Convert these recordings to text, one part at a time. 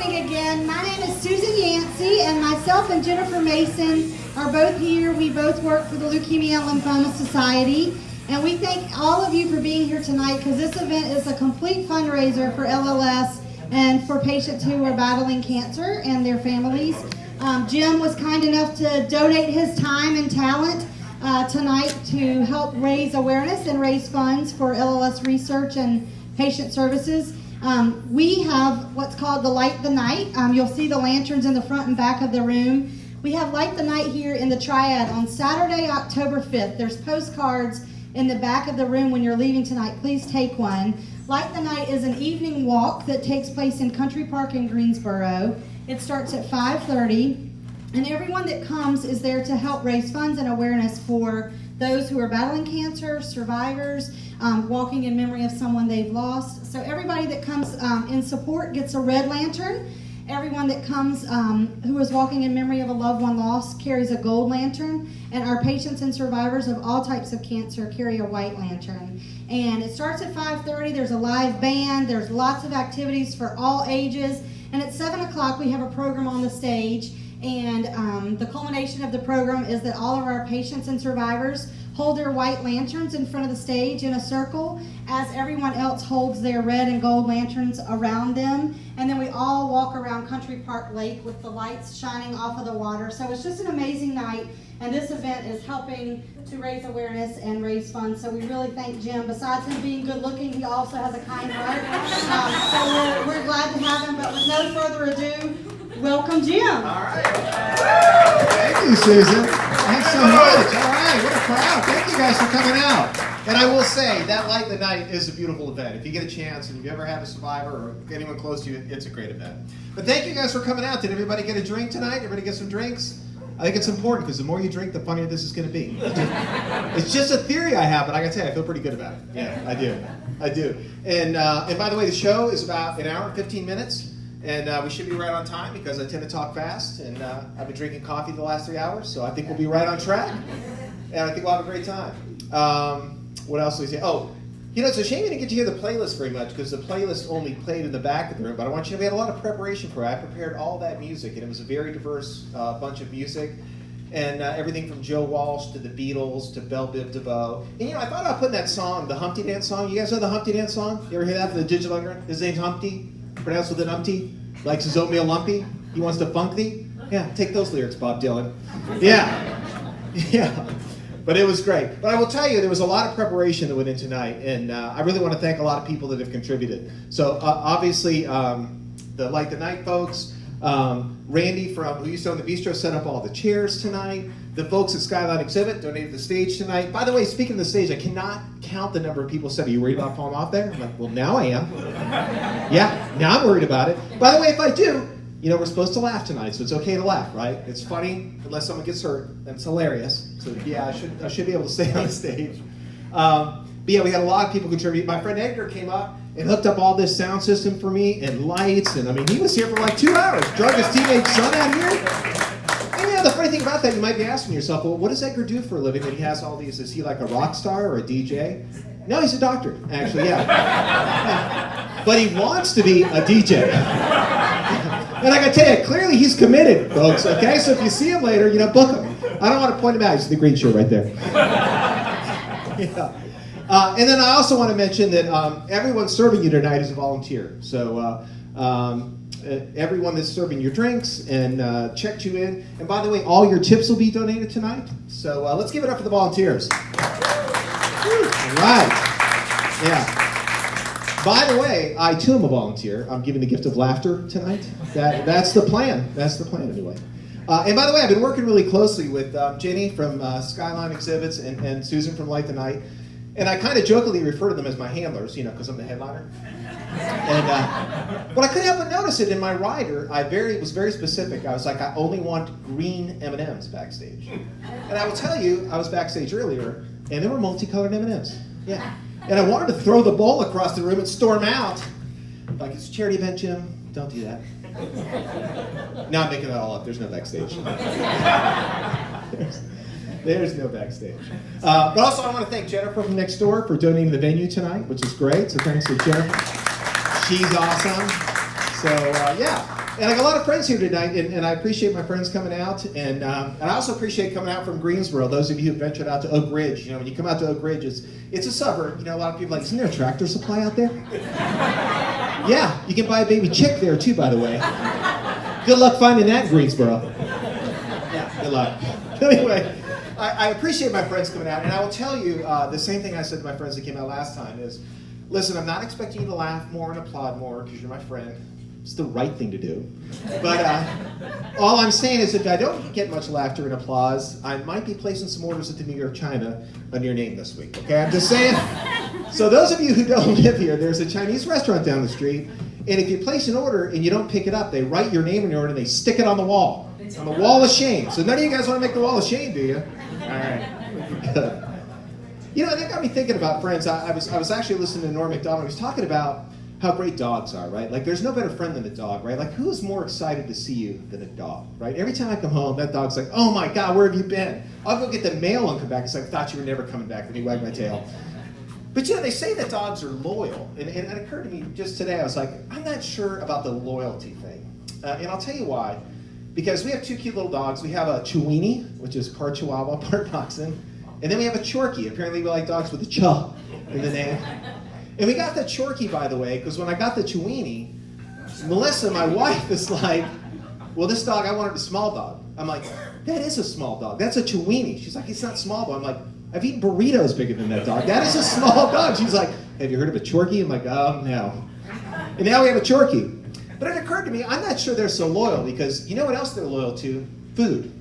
morning again. My name is Susan Yancey, and myself and Jennifer Mason are both here. We both work for the Leukemia and Lymphoma Society, and we thank all of you for being here tonight because this event is a complete fundraiser for LLS and for patients who are battling cancer and their families. Jim was kind enough to donate his time and talent tonight to help raise awareness and raise funds for LLS research and patient services. We have what's called the Light the Night. You'll see the lanterns in the front and back of the room. We have Light the Night here in the Triad on Saturday, October 5th. There's postcards in the back of the room when you're leaving tonight. Please take one. Light the Night is an evening walk that takes place in Country Park in Greensboro. It starts at 5:30, and everyone that comes is there to help raise funds and awareness for those who are battling cancer, survivors, walking in memory of someone they've lost. So everybody that comes in support gets a red lantern. Everyone that comes who is walking in memory of a loved one lost carries a gold lantern. And our patients and survivors of all types of cancer carry a white lantern. And it starts at 5:30. There's a live band. There's lots of activities for all ages. And at 7 o'clock, we have a program on the stage. And the culmination of the program is that all of our patients and survivors hold their white lanterns in front of the stage in a circle as everyone else holds their red and gold lanterns around them. And then we all walk around Country Park Lake with the lights shining off of the water. So it's just an amazing night. And this event is helping to raise awareness and raise funds. So we really thank Jim. Besides him being good looking, he also has a kind heart. So we're glad to have him. But with no further ado, welcome, Jim. All right. Thank you, Susan. Thanks so much. All right, what a crowd. Thank you guys for coming out. And I will say, that Light the Night is a beautiful event. If you get a chance, and if you ever have a survivor or anyone close to you, it's a great event. But thank you guys for coming out. Did everybody get a drink tonight? Everybody get some drinks? I think it's important because the more you drink, the funnier this is going to be. It's just a theory I have, but I got to tell you, I feel pretty good about it. Yeah, I do. And by the way, the show is about an hour and 15 minutes. And we should be right on time because I tend to talk fast, and I've been drinking coffee the last 3 hours, so I think we'll be right on track, and I think we'll have a great time. What else do we say? Oh, it's a shame you didn't get to hear the playlist very much because the playlist only played in the back of the room, but I want you to know we had a lot of preparation for it. I prepared all that music, and it was a very diverse bunch of music, and everything from Joe Walsh to the Beatles to Belle Biv DeVoe. And I thought about putting that song, the Humpty Dance song. You guys know the Humpty Dance song? You ever hear that from the digital record? His name's Humpty. Pronounced with an umpty, likes his oatmeal lumpy, he wants to funk thee. Yeah, take those lyrics, Bob Dylan. Yeah. But it was great. But I will tell you, there was a lot of preparation that went in tonight, and I really want to thank a lot of people that have contributed. So obviously, the Light the Night folks, Randy who used to own the Bistro set up all the chairs tonight. The folks at Skyline Exhibit donated the stage tonight. By the way, speaking of the stage, I cannot count the number of people said, "Are you worried about falling off there?" I'm like, well, now I am. Yeah, now I'm worried about it. By the way, if I do, we're supposed to laugh tonight, so it's okay to laugh, right? It's funny unless someone gets hurt, and it's hilarious. So yeah, I should be able to stay on the stage. But yeah, we had a lot of people contribute. My friend Edgar came up and hooked up all this sound system for me and lights, and he was here for like 2 hours. Drug his teenage son out here. And the funny thing about that, you might be asking yourself, well, what does Edgar do for a living that he has all these? Is he like a rock star or a DJ? No, he's a doctor, actually, yeah. But he wants to be a DJ. And I gotta tell you, clearly he's committed, folks, okay? So if you see him later, book him. I don't want to point him out, he's in the green shirt right there. Yeah. And then I also want to mention that everyone serving you tonight is a volunteer. So everyone that's serving your drinks and checked you in. And by the way, all your tips will be donated tonight. So let's give it up for the volunteers. All right. Yeah. By the way, I too am a volunteer. I'm giving the gift of laughter tonight. That's the plan. That's the plan anyway. And by the way, I've been working really closely with Jenny from Skyline Exhibits and Susan from Light the Night. And I kind of jokingly refer to them as my handlers, because I'm the headliner. And but I couldn't help but notice it in my rider. I was very specific. I was like, I only want green M&Ms backstage. And I will tell you, I was backstage earlier, and there were multicolored M&Ms. Yeah. And I wanted to throw the bowl across the room and storm out. Like, it's a charity event, Jim. Don't do that. Now I'm making that all up. There's no backstage. There's no backstage. But also I want to thank Jennifer from next door for donating the venue tonight, which is great. So thanks to Jennifer. She's awesome. So yeah. And I got a lot of friends here tonight, and I appreciate my friends coming out, and I also appreciate coming out from Greensboro. Those of you who ventured out to Oak Ridge, when you come out to Oak Ridge, it's a suburb. A lot of people are like, isn't there a Tractor Supply out there? Yeah, you can buy a baby chick there too, by the way. Good luck finding that in Greensboro. Yeah, good luck. Anyway, I appreciate my friends coming out, and I will tell you the same thing I said to my friends that came out last time is, listen, I'm not expecting you to laugh more and applaud more because you're my friend. It's the right thing to do. But all I'm saying is if I don't get much laughter and applause, I might be placing some orders at the New York China under your name this week, okay? I'm just saying. So those of you who don't live here, there's a Chinese restaurant down the street, and if you place an order and you don't pick it up, they write your name in your order and they stick it on the wall. On the wall of shame. So none of you guys want to make the wall of shame, do you? All right. Good. That got me thinking about friends. I was actually listening to Norm Macdonald. He was talking about how great dogs are, right? Like, there's no better friend than a dog, right? Like, who is more excited to see you than a dog, right? Every time I come home, that dog's like, oh my God, where have you been? I'll go get the mail and come back. It's like, I thought you were never coming back. Then he wagged my tail. But they say that dogs are loyal. And it occurred to me just today, I was like, I'm not sure about the loyalty thing. And I'll tell you why. Because we have two cute little dogs. We have a Chiweenie, which is part Chihuahua, part Dachshund. And then we have a Chorky. Apparently we like dogs with a ch in the name. And we got the Chorky, by the way, because when I got the Chiweenie, Melissa, my wife, is like, well, this dog, I wanted a small dog. I'm like, that is a small dog. That's a Chiweenie. She's like, it's not small, but I'm like, I've eaten burritos bigger than that dog. That is a small dog. She's like, have you heard of a Chorky? I'm like, oh, no. And now we have a Chorky. But it occurred to me, I'm not sure they're so loyal because you know what else they're loyal to? Food.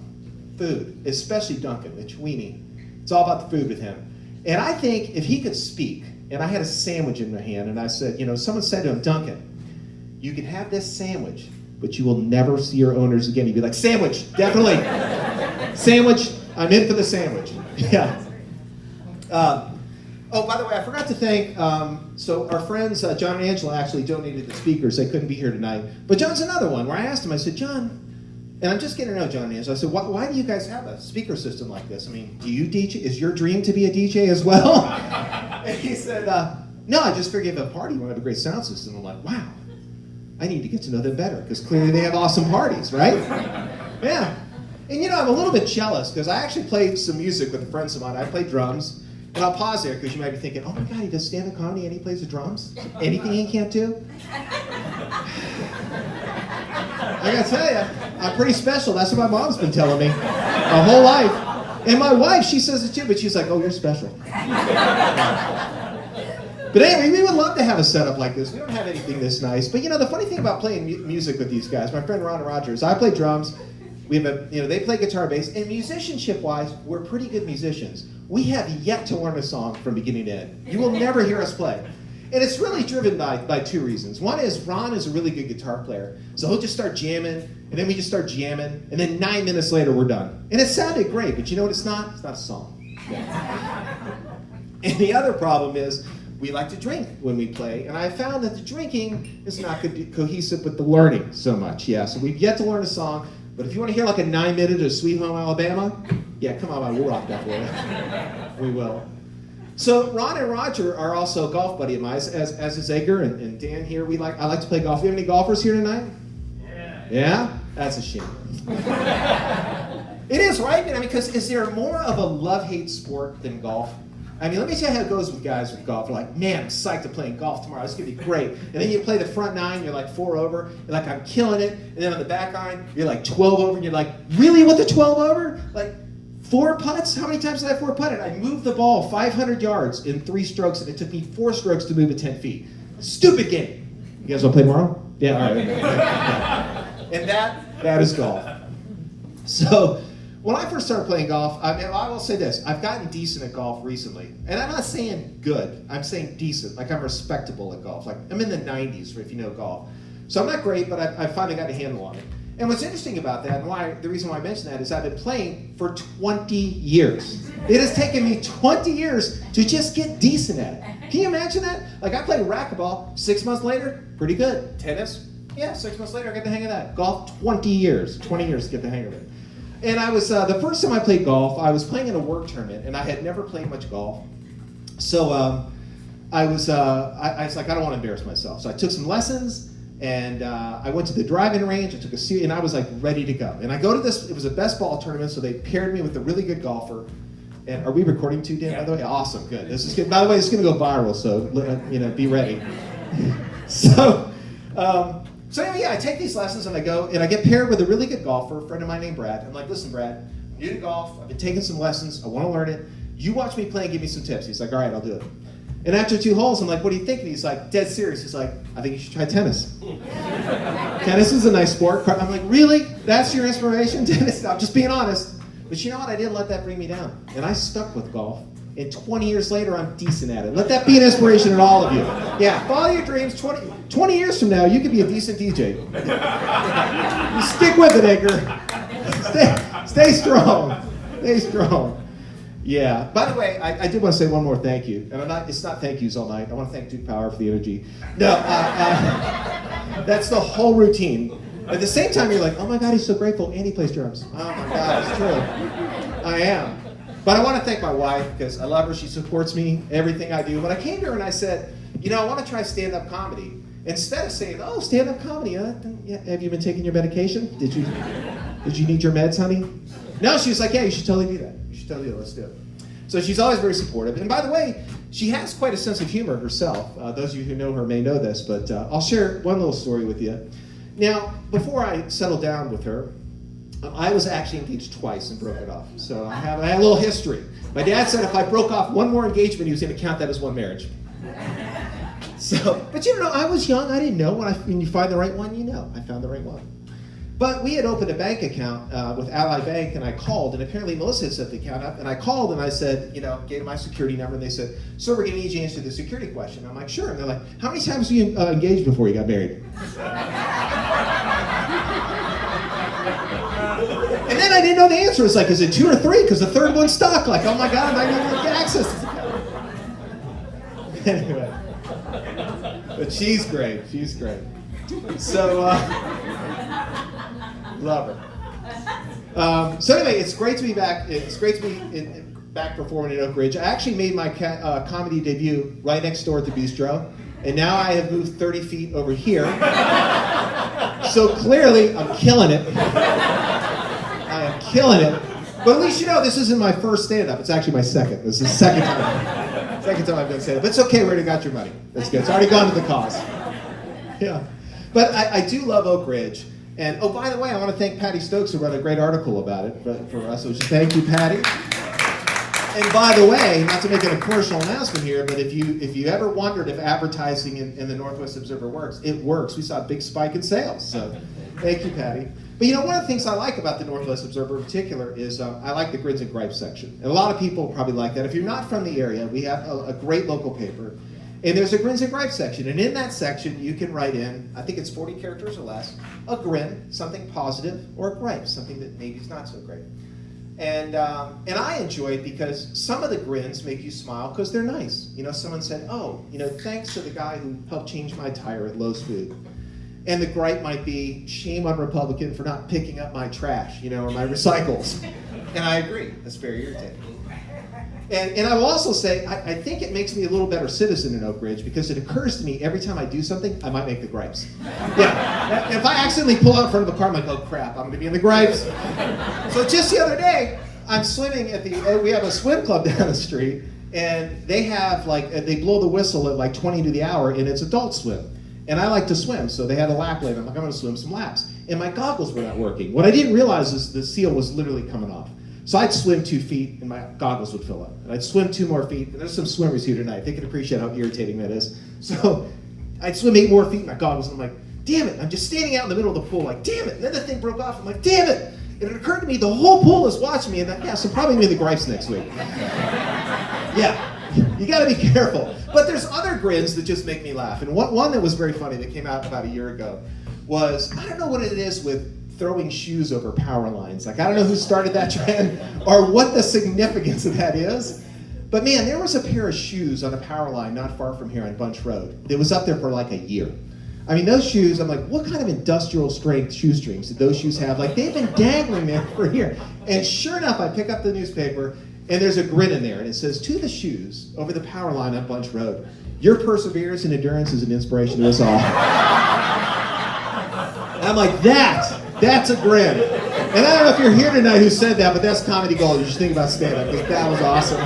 Food, especially Duncan, the Chiweenie. It's all about the food with him. And I think if he could speak, and I had a sandwich in my hand, and I said, someone said to him, Duncan, you can have this sandwich, but you will never see your owners again. He'd be like, sandwich, definitely. Sandwich, I'm in for the sandwich. Yeah. By the way, I forgot to thank, so our friends, John and Angela actually donated the speakers. They couldn't be here tonight. But John's another one where I asked him, I said, John, and I'm just getting to know John and Angela. I said, why do you guys have a speaker system like this? I mean, do you DJ? Is your dream to be a DJ as well? And he said, no, I just figured if a party would have a great sound system. I'm like, wow, I need to get to know them better because clearly they have awesome parties, right? Yeah. And I'm a little bit jealous because I actually played some music with friends of mine. I played drums. And I'll pause there because you might be thinking, oh my God, he does stand-up comedy and he plays the drums? Anything he can't do? I gotta tell you, I'm pretty special. That's what my mom's been telling me my whole life. And my wife, she says it too, but she's like, oh, you're special. But anyway, we would love to have a setup like this. We don't have anything this nice. But the funny thing about playing music with these guys, my friend Ron Rogers, I play drums. We have they play guitar, bass, and musicianship-wise, we're pretty good musicians. We have yet to learn a song from beginning to end. You will never hear us play. And it's really driven by two reasons. One is Ron is a really good guitar player. So he'll just start jamming, and then we just start jamming, and then 9 minutes later we're done. And it sounded great, but you know what it's not? It's not a song. And the other problem is we like to drink when we play, and I found that the drinking is not cohesive with the learning so much. Yeah, so we've yet to learn a song, but if you want to hear like a 9-minute of Sweet Home Alabama, yeah, come on, we'll rock that for you. We will. So Ron and Roger are also a golf buddy of mine, as is Edgar and Dan here. I like to play golf. You have any golfers here tonight? Yeah. Yeah? That's a shame. It is, right? Because is there more of a love-hate sport than golf? Let me tell you how it goes with guys with golf. They're like, man, I'm psyched to play golf tomorrow. It's going to be great. And then you play the front 9, you're like 4 over. You're like, I'm killing it. And then on the back 9, you're like 12 over. And you're like, really with the 12 over? Like, 4 putts? How many times did I 4 putted? I moved the ball 500 yards in 3 strokes, and it took me 4 strokes to move it 10 feet. Stupid game. You guys want to play tomorrow? Yeah, all right. And that is golf. So when I first started playing golf, I will say this. I've gotten decent at golf recently. And I'm not saying good. I'm saying decent. Like, I'm respectable at golf. Like, I'm in the 90s, if you know golf. So I'm not great, but I finally got a handle on it. And what's interesting about that, and the reason why I mention that, is I've been playing for 20 years. It has taken me 20 years to just get decent at it. Can you imagine that? Like, I played racquetball, 6 months later, pretty good. Tennis, yeah, 6 months later, I got the hang of that. Golf, 20 years to get the hang of it. And I was, the first time I played golf, I was playing in a work tournament, and I had never played much golf. So I was like, I don't want to embarrass myself. So I took some lessons, And I went to the driving range, I took a seat, and I was like ready to go. And I go to this, it was a best ball tournament, so they paired me with a really good golfer. And are we recording too, Dan, by the way? Yeah, awesome, good. This is good. By the way, it's going to go viral, so be ready. So anyway, I take these lessons and I go, and I get paired with a really good golfer, a friend of mine named Brad. I'm like, listen, Brad, I'm new to golf, I've been taking some lessons, I want to learn it. You watch me play and give me some tips. He's like, all right, I'll do it. And after 2 holes, I'm like, what do you think? And he's like, dead serious. He's like, I think you should try tennis. Tennis is a nice sport. I'm like, really? That's your inspiration? Tennis? I'm just being honest. But you know what? I didn't let that bring me down. And I stuck with golf. And 20 years later, I'm decent at it. Let that be an inspiration in all of you. Yeah, follow your dreams. 20 years from now, you could be a decent DJ. You stick with it, Edgar. Stay strong. Stay strong. Yeah. By the way, I did want to say one more thank you. And it's not thank yous all night. I want to thank Duke Power for the energy. No, that's the whole routine. At the same time, you're like, oh my God, he's so grateful, and he plays drums. Oh my God, it's true. I am. But I want to thank my wife, because I love her. She supports me, everything I do. But I came to her and I said, I want to try stand-up comedy. Instead of saying, oh, stand-up comedy, yeah, have you been taking your medication? Did you need your meds, honey? No, she was like, yeah, you should totally do that. You should totally do it. Let's do it. So she's always very supportive. And by the way, she has quite a sense of humor herself. Those of you who know her may know this, but I'll share one little story with you. Now, before I settled down with her, I was actually engaged twice and broke it off. So I had a little history. My dad said if I broke off one more engagement, he was going to count that as one marriage. So, but I was young. I didn't know. When you find the right one, I found the right one. But we had opened a bank account with Ally Bank, and I called, and apparently Melissa had set the account up, and I called and I said, gave my security number, and they said, sir, we're going to need you to answer the security question. I'm like, sure. And they're like, how many times were you engaged before you got married? And then I didn't know the answer. It's like, is it 2 or 3? Because the third one's stuck. Like, oh my God, am I going to get access to this account? Anyway. But she's great. She's great. So, love her. So anyway, it's great to be back. It's great to be back performing at Oak Ridge. I actually made my comedy debut right next door at the Bistro. And now I have moved 30 feet over here. So clearly, I'm killing it. I am killing it. But at least this isn't my first stand-up. It's actually my second. This is the second time. Second time I've done stand-up. But it's okay, we already got your money. That's good. It's already gone to the cause. Yeah. But I do love Oak Ridge. And, oh, by the way, I want to thank Patty Stokes, who wrote a great article about it for us. So thank you, Patty. And by the way, not to make it a commercial announcement here, but if you ever wondered if advertising in the Northwest Observer works, it works. We saw a big spike in sales. So thank you, Patty. But one of the things I like about the Northwest Observer in particular is I like the Grins and Gripes section. And a lot of people probably like that. If you're not from the area, we have a great local paper. And there's a Grins and Gripes section. And in that section, you can write in, I think it's 40 characters or less, a grin, something positive, or a gripe, something that maybe is not so great. And I enjoy it because some of the grins make you smile because they're nice. Someone said, oh, thanks to the guy who helped change my tire at Lowe's Food. And the gripe might be, shame on Republican for not picking up my trash, or my recycles. And I agree. That's very irritating. And I will also say, I think it makes me a little better citizen in Oak Ridge because it occurs to me every time I do something, I might make the gripes. Yeah. If I accidentally pull out in front of a car, I'm like, oh crap, I'm going to be in the gripes. So just the other day, I'm swimming we have a swim club down the street, and they have they blow the whistle at 20 to the hour, and it's adult swim. And I like to swim, so they had a lap lane. I'm like, I'm going to swim some laps. And my goggles were not working. What I didn't realize is the seal was literally coming off. So I'd swim 2 feet, and my goggles would fill up. And I'd swim 2 more feet, and there's some swimmers here tonight. They can appreciate how irritating that is. So I'd swim 8 more feet in my goggles, and I'm like, damn it. I'm just standing out in the middle of the pool like, damn it. And then the thing broke off. I'm like, damn it. And it occurred to me the whole pool is watching me, and so probably me the gripes next week. Yeah. You got to be careful. But there's other grins that just make me laugh. And one that was very funny that came out about a year ago was, I don't know what it is with throwing shoes over power lines. I don't know who started that trend or what the significance of that is. But man, there was a pair of shoes on a power line not far from here on Bunch Road. It was up there for a year. I mean, those shoes, I'm like, what kind of industrial strength shoestrings did those shoes have? They've been dangling there for a year. And sure enough, I pick up the newspaper, and there's a grin in there, and it says, to the shoes over the power line on Bunch Road, your perseverance and endurance is an inspiration to us all. I'm like, that's a grin. And I don't know if you're here tonight who said that, but that's comedy gold. You should think about stand-up, because that was awesome.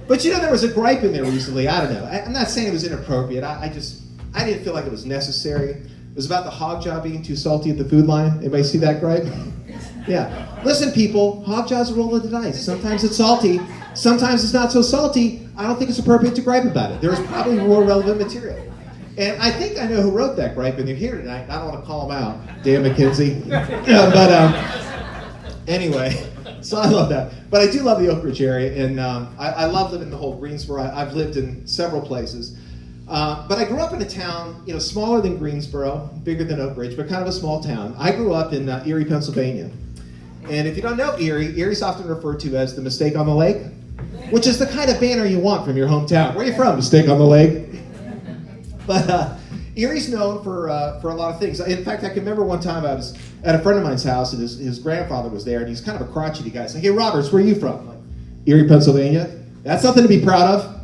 But there was a gripe in there recently. I don't know. I'm not saying it was inappropriate. I didn't feel like it was necessary. It was about the hog jaw being too salty at the Food Lion. Anybody see that gripe? Yeah. Listen, people, hog jaw's a roll of the dice. Sometimes it's salty. Sometimes it's not so salty. I don't think it's appropriate to gripe about it. There's probably more relevant material. And I think I know who wrote that gripe, and they're here tonight. I don't want to call them out. Dan McKenzie. Anyway, so I love that. But I do love the Oak Ridge area, and I love living in the whole Greensboro. I've lived in several places. But I grew up in a town, smaller than Greensboro, bigger than Oak Ridge, but kind of a small town. I grew up in Erie, Pennsylvania. And if you don't know Erie's often referred to as the Mistake on the Lake, which is the kind of banner you want from your hometown. Where are you from? Mistake on the Lake? But Erie's known for a lot of things. In fact, I can remember one time I was at a friend of mine's house, and his grandfather was there, and he's kind of a crotchety guy. He's like, "Hey, Roberts, where are you from?" I'm like, "Erie, Pennsylvania." That's something to be proud of.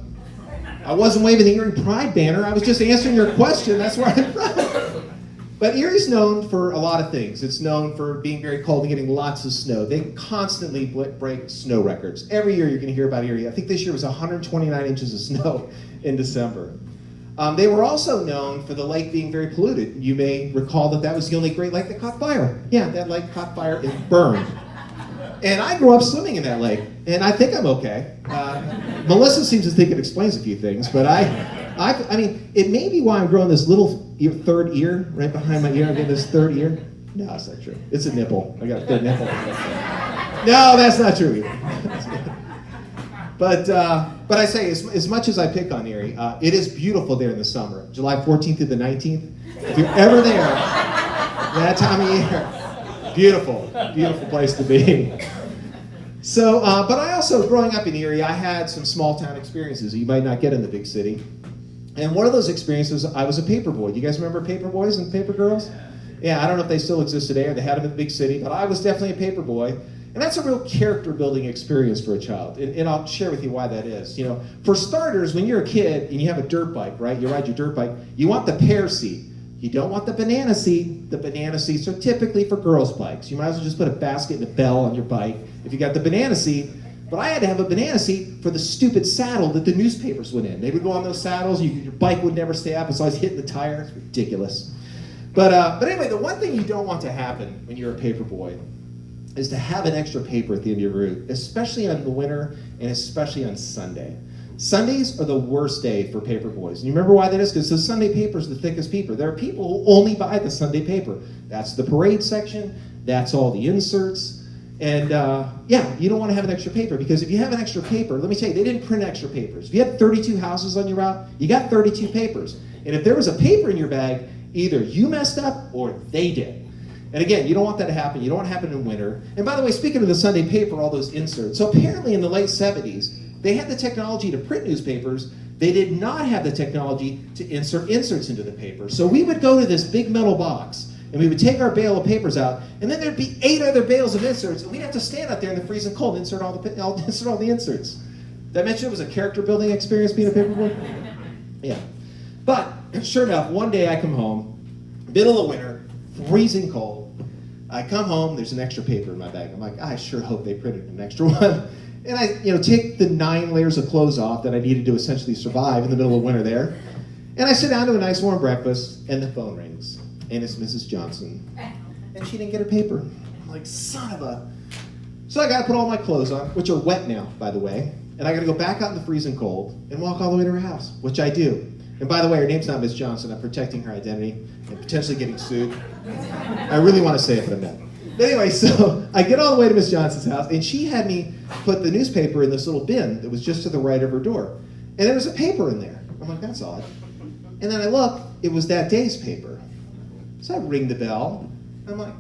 I wasn't waving the Erie Pride banner. I was just answering your question. That's where I'm from. But Erie's known for a lot of things. It's known for being very cold and getting lots of snow. They constantly break snow records. Every year you're going to hear about Erie. I think this year was 129 inches of snow in December. They were also known for the lake being very polluted. You may recall that was the only Great Lake that caught fire. Yeah, that lake caught fire and burned. And I grew up swimming in that lake, and I think I'm okay. Melissa seems to think it explains a few things, but I mean, it may be why I'm growing this little third ear right behind my ear. I'm getting this third ear. No, that's not true. It's a nipple. I got a third nipple. No, that's not true either. But I say, as much as I pick on Erie, it is beautiful there in the summer. July 14th through the 19th. If you're ever there, that time of year, beautiful, beautiful place to be. So, but I also, growing up in Erie, I had some small town experiences that you might not get in the big city. And one of those experiences, I was a paper boy. You guys remember paper boys and paper girls? Yeah, I don't know if they still exist today or they had them in the big city, but I was definitely a paper boy. And that's a real character building experience for a child. And I'll share with you why that is. For starters, when you're a kid and you have a dirt bike, right? You ride your dirt bike, you want the pear seat. You don't want the banana seat. The banana seats are typically for girls' bikes. You might as well just put a basket and a bell on your bike if you got the banana seat. But I had to have a banana seat for the stupid saddle that the newspapers went in. They would go on those saddles. Your bike would never stay up. It's always hitting the tire. It's ridiculous. But anyway, the one thing you don't want to happen when you're a paper boy is to have an extra paper at the end of your route, especially on the winter and especially on Sunday. Sundays are the worst day for paper boys. And you remember why that is? Because the Sunday paper is the thickest paper. There are people who only buy the Sunday paper. That's the parade section. That's all the inserts. And yeah, you don't want to have an extra paper, because if you have an extra paper, let me tell you, they didn't print extra papers. If you had 32 houses on your route, you got 32 papers. And if there was a paper in your bag, either you messed up or they did. And again, you don't want that to happen. You don't want it to happen in winter. And by the way, speaking of the Sunday paper, all those inserts. So apparently in the late 70s, they had the technology to print newspapers. They did not have the technology to insert inserts into the paper. So we would go to this big metal box, and we would take our bale of papers out, and then there'd be 8 other bales of inserts, and we'd have to stand out there in the freezing cold and insert all the inserts. Did I mention it was a character building experience being a paperboy? Yeah. But sure enough, one day I come home, middle of winter, freezing cold. I come home, there's an extra paper in my bag. I'm like, I sure hope they printed an extra one. And I, take the 9 layers of clothes off that I needed to essentially survive in the middle of winter there. And I sit down to a nice warm breakfast, and the phone rings. And it's Mrs. Johnson. And she didn't get her paper. I'm like, son of a... So I got to put all my clothes on, which are wet now, by the way. And I got to go back out in the freezing cold and walk all the way to her house, which I do. And by the way, her name's not Miss Johnson. I'm protecting her identity and potentially getting sued. I really want to say it, but I'm not. But anyway, so I get all the way to Miss Johnson's house, and she had me put the newspaper in this little bin that was just to the right of her door. And there was a paper in there. I'm like, that's odd. And then I look, it was that day's paper. So I ring the bell. I'm like,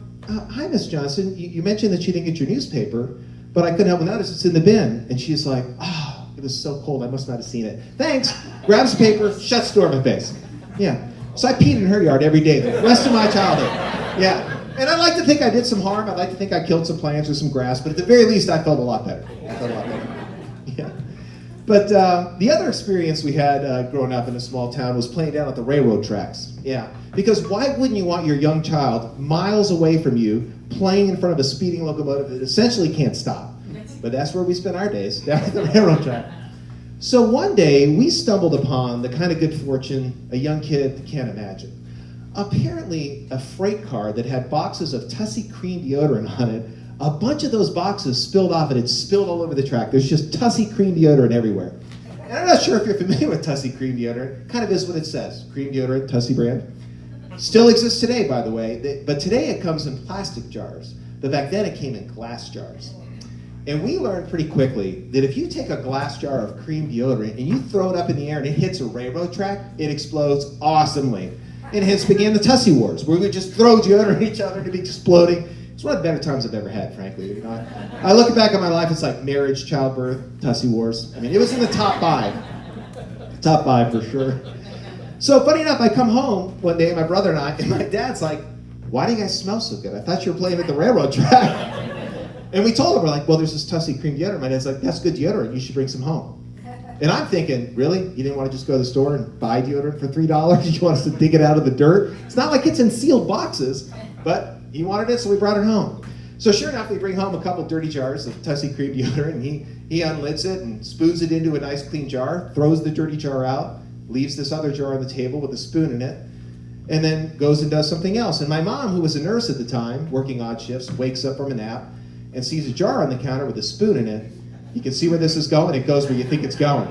hi, Miss Johnson. You mentioned that you didn't get your newspaper, but I couldn't help but notice it's in the bin. And she's like, oh, it was so cold, I must not have seen it. Thanks. Grabs the paper, shuts the door in my face. Yeah. So I peed in her yard every day the rest of my childhood. Yeah. And I'd like to think I did some harm. I'd like to think I killed some plants or some grass, but at the very least, I felt a lot better. Yeah. But the other experience we had growing up in a small town was playing down at the railroad tracks. Yeah, because why wouldn't you want your young child miles away from you playing in front of a speeding locomotive that essentially can't stop? But that's where we spent our days, down at the railroad track. So one day, we stumbled upon the kind of good fortune a young kid can't imagine. Apparently, a freight car that had boxes of Tussie Cream deodorant on it, a bunch of those boxes spilled off and it spilled all over the track. There's just Tussie Cream deodorant everywhere. And I'm not sure if you're familiar with Tussie Cream deodorant. Kind of is what it says. Cream deodorant, Tussie brand. Still exists today, by the way. But today it comes in plastic jars. But back then it came in glass jars. And we learned pretty quickly that if you take a glass jar of cream deodorant and you throw it up in the air and it hits a railroad track, it explodes awesomely. And hence began the Tussie Wars, where we would just throw deodorant at each other to be exploding. It's one of the better times I've ever had, frankly. You know, I look back at my life, it's like marriage, childbirth, Tussie Wars. I mean, it was in the top 5. Top 5 for sure. So funny enough, I come home one day, my brother and I, and my dad's like, why do you guys smell so good? I thought you were playing at the railroad track. And we told him, we're like, well, there's this Tussie Cream deodorant. My dad's like, that's good deodorant. You should bring some home. And I'm thinking, really? You didn't want to just go to the store and buy deodorant for $3? You want us to dig it out of the dirt? It's not like it's in sealed boxes, but he wanted it, so we brought it home. So sure enough, we bring home a couple dirty jars of Tussie Cream deodorant, and he unlids it and spoons it into a nice clean jar, throws the dirty jar out, leaves this other jar on the table with a spoon in it, and then goes and does something else. And my mom, who was a nurse at the time, working odd shifts, wakes up from a nap and sees a jar on the counter with a spoon in it. You can see where this is going. It goes where you think it's going.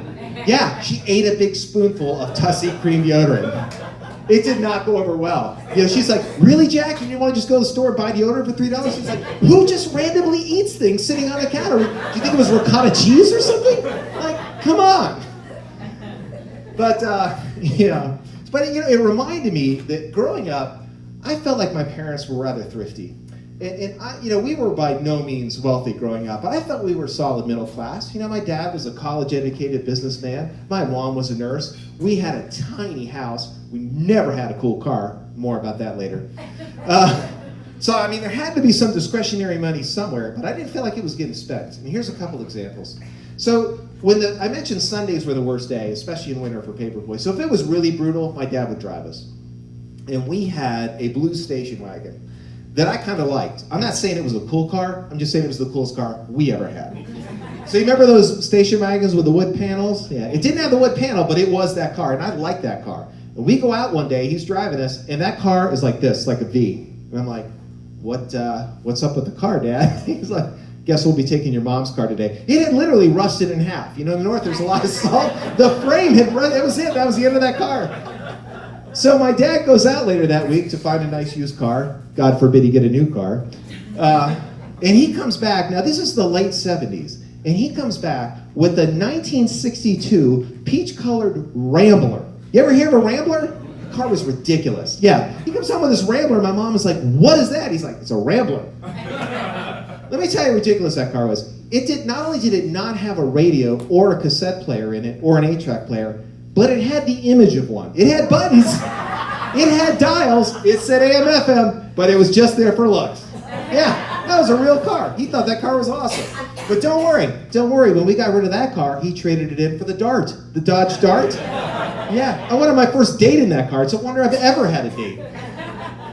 Yeah, she ate a big spoonful of Tussie Cream deodorant. It did not go over well. You know, she's like, really, Jack? You didn't want to just go to the store and buy deodorant for $3? She's like, who just randomly eats things sitting on the counter? Do you think it was ricotta cheese or something? Like, come on. But, yeah. But, you know, it reminded me that growing up, I felt like my parents were rather thrifty. And I, you know, we were by no means wealthy growing up, but I felt we were solid middle class. You know, my dad was a college-educated businessman. My mom was a nurse. We had a tiny house. We never had a cool car. More about that later. So, I mean, there had to be some discretionary money somewhere, but I didn't feel like it was getting spent. And here's a couple examples. So, I mentioned Sundays were the worst day, especially in winter for Paperboy. So if it was really brutal, my dad would drive us. And we had a blue station wagon that I kind of liked. I'm not saying it was a cool car. I'm just saying it was the coolest car we ever had. So you remember those station wagons with the wood panels? Yeah, it didn't have the wood panel, but it was that car, and I liked that car. And we go out one day, he's driving us, and that car is like this, like a V. And I'm like, what's up with the car, Dad? He's like, guess we'll be taking your mom's car today. It had literally rusted in half. You know, in the north, there's a lot of salt. The frame had run, that was it. That was the end of that car. So my dad goes out later that week to find a nice used car. God forbid he get a new car. And he comes back. Now, this is the late 70s. And he comes back with a 1962 peach-colored Rambler. You ever hear of a Rambler? The car was ridiculous. Yeah. He comes home with this Rambler. My mom is like, what is that? He's like, it's a Rambler. Let me tell you how ridiculous that car was. Not only did it not have a radio or a cassette player in it or an 8-track player, but it had the image of one. It had buttons. It had dials. It said AM, FM, but it was just there for looks. Yeah, that was a real car. He thought that car was awesome. But don't worry. When we got rid of that car, he traded it in for the Dart, the Dodge Dart. Yeah, I went on my first date in that car. It's a wonder I've ever had a date.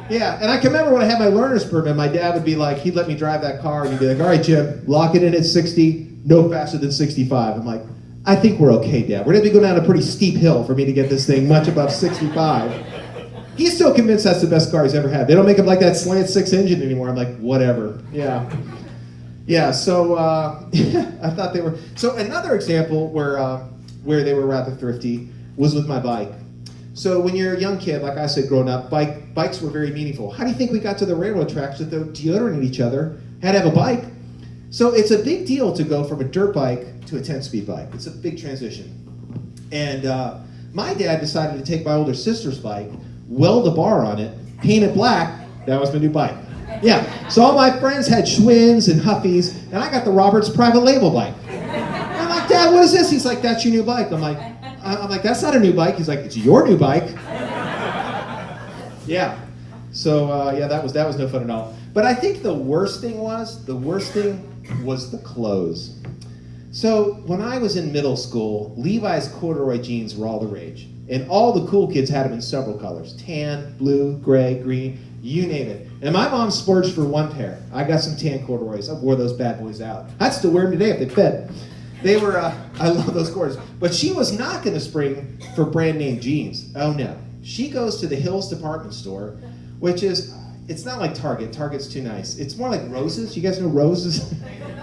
Yeah, and I can remember when I had my learner's permit, my dad would be like, he'd let me drive that car, and he'd be like, all right, Jim, lock it in at 60, no faster than 65. I'm like, I think we're okay, Dad. We're going to go down a pretty steep hill for me to get this thing much above 65. He's still convinced that's the best car he's ever had. They don't make them like that slant 6 engine anymore. I'm like, whatever. Yeah. Yeah, so I thought they were... So another example where they were rather thrifty was with my bike. So when you're a young kid, like I said, growing up, bikes were very meaningful. How do you think we got to the railroad tracks to throw deodorant at each other? Had to have a bike. So it's a big deal to go from a dirt bike to a 10-speed bike. It's a big transition. And my dad decided to take my older sister's bike, weld a bar on it, paint it black. That was my new bike. Yeah, so all my friends had Schwinn's and Huffies, and I got the Roberts private label bike. And I'm like, Dad, what is this? He's like, that's your new bike. I'm like, that's not a new bike. He's like, it's your new bike. Yeah. So yeah, that was no fun at all. But I think the worst thing was the clothes. So when I was in middle school, Levi's corduroy jeans were all the rage. And all the cool kids had them in several colors. Tan, blue, gray, green, you name it. And my mom splurged for one pair. I got some tan corduroys. I wore those bad boys out. I'd still wear them today if they fit. They were, I love those cords. But she was not going to spring for brand name jeans. Oh no. She goes to the Hills department store, which is, it's not like Target. Target's too nice. It's more like Roses. You guys know Roses?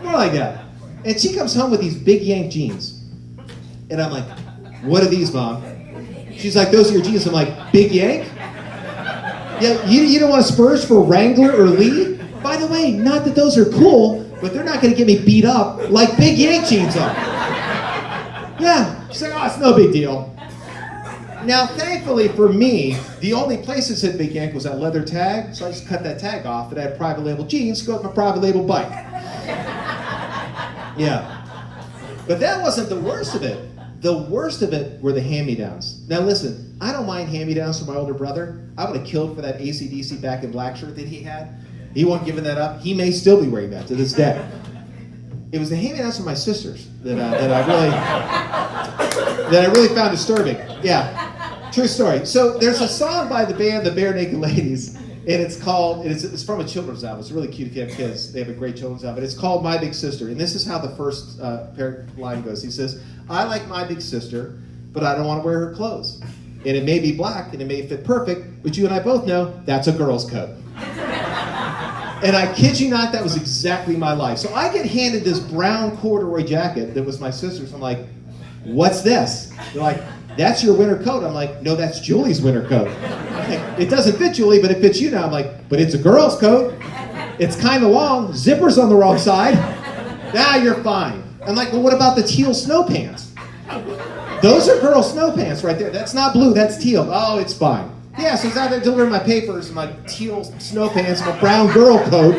More like that. And she comes home with these big Yank jeans. And I'm like, what are these, Mom? She's like, those are your jeans. I'm like, Big Yank? Yeah, you don't want to splurge for Wrangler or Lee? By the way, not that those are cool, but they're not going to get me beat up like Big Yank jeans are. Yeah. She's like, oh, it's no big deal. Now, thankfully for me, the only place that said Big Yank was that leather tag, so I just cut that tag off, and I had private label jeans to go with my private label bike. Yeah. But that wasn't the worst of it. The worst of it were the hand-me-downs. Now listen, I don't mind hand-me-downs from my older brother. I would have killed for that AC/DC Back in Black shirt that he had. He won't give that up. He may still be wearing that to this day. It was the hand-me-downs from my sisters that I really found disturbing. Yeah. True story. So there's a song by the band, the Bare Naked Ladies, and it's from a children's album. It's really cute if you have kids. They have a great children's album. It's called My Big Sister, and this is how the first line goes. He says, I like my big sister, but I don't want to wear her clothes. And it may be black, and it may fit perfect, but you and I both know that's a girl's coat. And I kid you not, that was exactly my life. So I get handed this brown corduroy jacket that was my sister's. I'm like, what's this? They're like, that's your winter coat. I'm like, no, that's Julie's winter coat. Like, it doesn't fit Julie, but it fits you now. I'm like, but it's a girl's coat. It's kind of long. Zipper's on the wrong side. Nah, you're fine. I'm like, well, what about the teal snow pants? Those are girl snow pants right there. That's not blue, that's teal. Oh, it's fine. Yeah, so I was out there delivering my papers, my teal snow pants, my brown girl coat.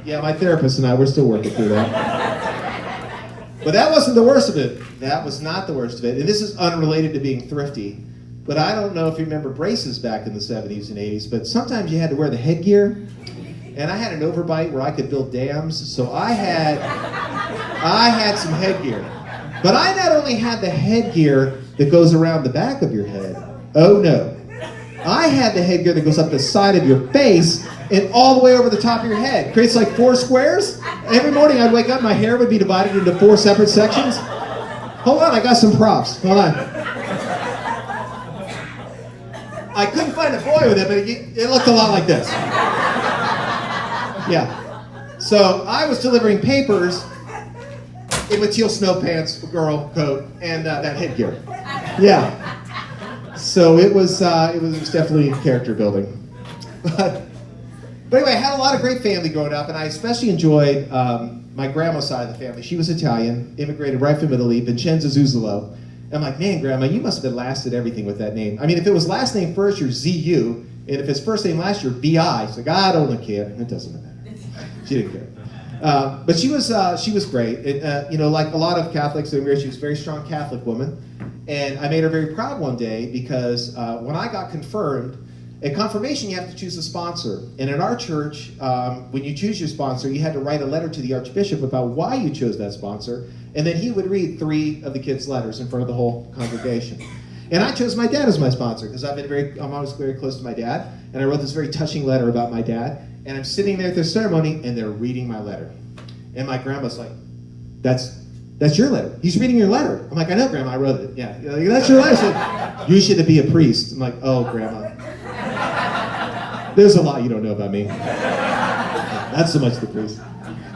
Yeah, my therapist and I, we're still working through that. But that wasn't the worst of it. That was not the worst of it. And this is unrelated to being thrifty. But I don't know if you remember braces back in the 70s and 80s, but sometimes you had to wear the headgear. And I had an overbite where I could build dams, so I had some headgear. But I not only had the headgear that goes around the back of your head. Oh no. I had the headgear that goes up the side of your face and all the way over the top of your head. Creates like 4 squares. Every morning I'd wake up, my hair would be divided into 4 separate sections. Hold on, I got some props. Hold on. I couldn't find a boy with it, but it looked a lot like this. Yeah. So I was delivering papers in with teal snow pants, girl coat, and that headgear. Yeah. So it was definitely character building. But anyway, I had a lot of great family growing up, and I especially enjoyed my grandma's side of the family. She was Italian, immigrated right from Italy, Vincenzo Zuzzolo. And I'm like, man, Grandma, you must have been last at everything with that name. I mean, if it was last name first, you're ZU, and if it's first name last, you're BI. She's like, I don't care. It doesn't matter. She didn't care. But she was great. It, like a lot of Catholics, she was a very strong Catholic woman. And I made her very proud one day because when I got confirmed, at confirmation you have to choose a sponsor. And in our church, when you choose your sponsor, you had to write a letter to the Archbishop about why you chose that sponsor. And then he would read 3 of the kids' letters in front of the whole congregation. And I chose my dad as my sponsor because I'm always very close to my dad. And I wrote this very touching letter about my dad. And I'm sitting there at the ceremony, and they're reading my letter. And my grandma's like, that's your letter. He's reading your letter. I'm like, I know, Grandma, I wrote it. Yeah, that's your letter. She's like, you should be a priest. I'm like, oh, Grandma. There's a lot you don't know about me. Not so much the priest.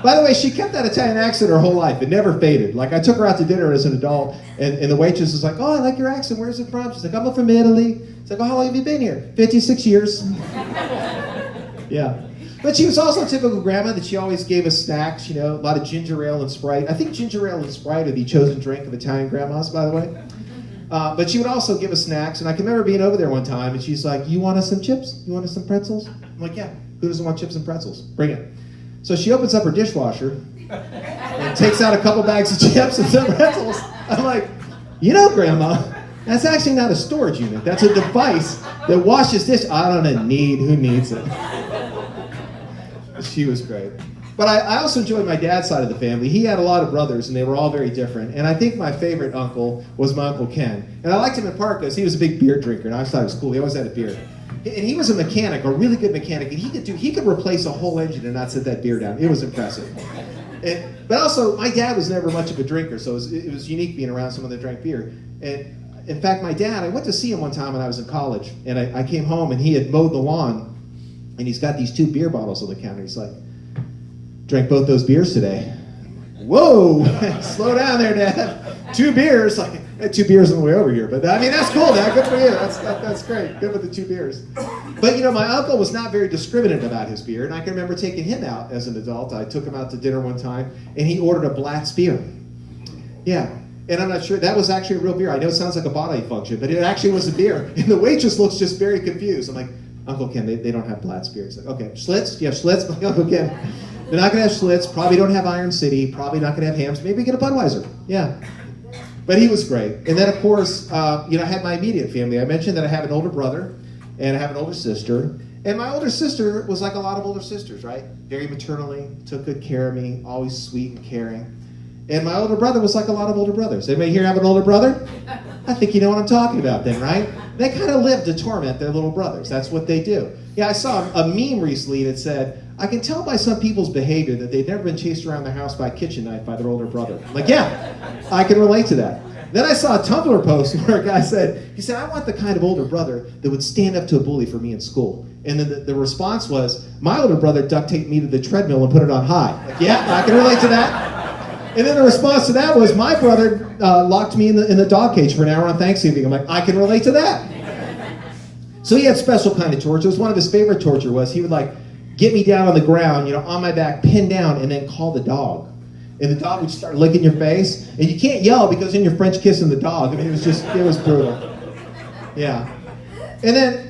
By the way, she kept that Italian accent her whole life. It never faded. Like, I took her out to dinner as an adult, and the waitress was like, oh, I like your accent. Where's it from? She's like, I'm from Italy. She's like, oh, how long have you been here? 56 years. Yeah. But she was also a typical grandma that she always gave us snacks, a lot of ginger ale and Sprite. I think ginger ale and Sprite are the chosen drink of Italian grandmas, by the way. But she would also give us snacks, and I can remember being over there one time, and she's like, you want us some chips? You want us some pretzels? I'm like, yeah, who doesn't want chips and pretzels? Bring it. So she opens up her dishwasher and takes out a couple bags of chips and some pretzels. I'm like, Grandma, that's actually not a storage unit. That's a device that washes dish. I don't need. Who needs it? She was great. But I also enjoyed my dad's side of the family. He had a lot of brothers, and they were all very different. And I think my favorite uncle was my Uncle Ken. And I liked him in part because he was a big beer drinker, and I always thought it was cool. He always had a beer. And he was a mechanic, a really good mechanic, and he could replace a whole engine and not set that beer down. It was impressive. But also, my dad was never much of a drinker, so it was unique being around someone that drank beer. And in fact, my dad, I went to see him one time when I was in college, and I came home, and he had mowed the lawn, and he's got these 2 beer bottles on the counter. He's like, drank both those beers today. Whoa, slow down there, Dad. 2 beers, like, I had 2 beers on the way over here. But I mean, that's cool, Dad. Good for you. That's great. Good with the 2 beers. But my uncle was not very discriminate about his beer, and I can remember taking him out as an adult. I took him out to dinner one time, and he ordered a Blatz beer. Yeah, and I'm not sure that was actually a real beer. I know it sounds like a body function, but it actually was a beer. And the waitress looks just very confused. I'm like, Uncle Ken, they don't have Blatz beer. He's like, okay, Schlitz? Do you have Schlitz? I'm like, Uncle Ken, they're not going to have Schlitz. Probably don't have Iron City. Probably not going to have Hams. Maybe get a Budweiser. Yeah. But he was great. And then, of course, I had my immediate family. I mentioned that I have an older brother and I have an older sister. And my older sister was like a lot of older sisters, right? Very maternally, took good care of me, always sweet and caring. And my older brother was like a lot of older brothers. Anybody here have an older brother? I think you know what I'm talking about then, right? They kind of live to torment their little brothers. That's what they do. Yeah, I saw a meme recently that said, I can tell by some people's behavior that they've never been chased around the house by a kitchen knife by their older brother. Like, yeah, I can relate to that. Then I saw a Tumblr post where a guy said, I want the kind of older brother that would stand up to a bully for me in school. And then the response was, my older brother duct taped me to the treadmill and put it on high. Like, yeah, I can relate to that. And then the response to that was, my brother locked me in the dog cage for an hour on Thanksgiving. I'm like, I can relate to that. So he had special kind of tortures. One of his favorite torture was he would get me down on the ground, on my back, pinned down, and then call the dog. And the dog would start licking your face. And you can't yell because then you're French kissing the dog. I mean, it was brutal. Yeah. And then,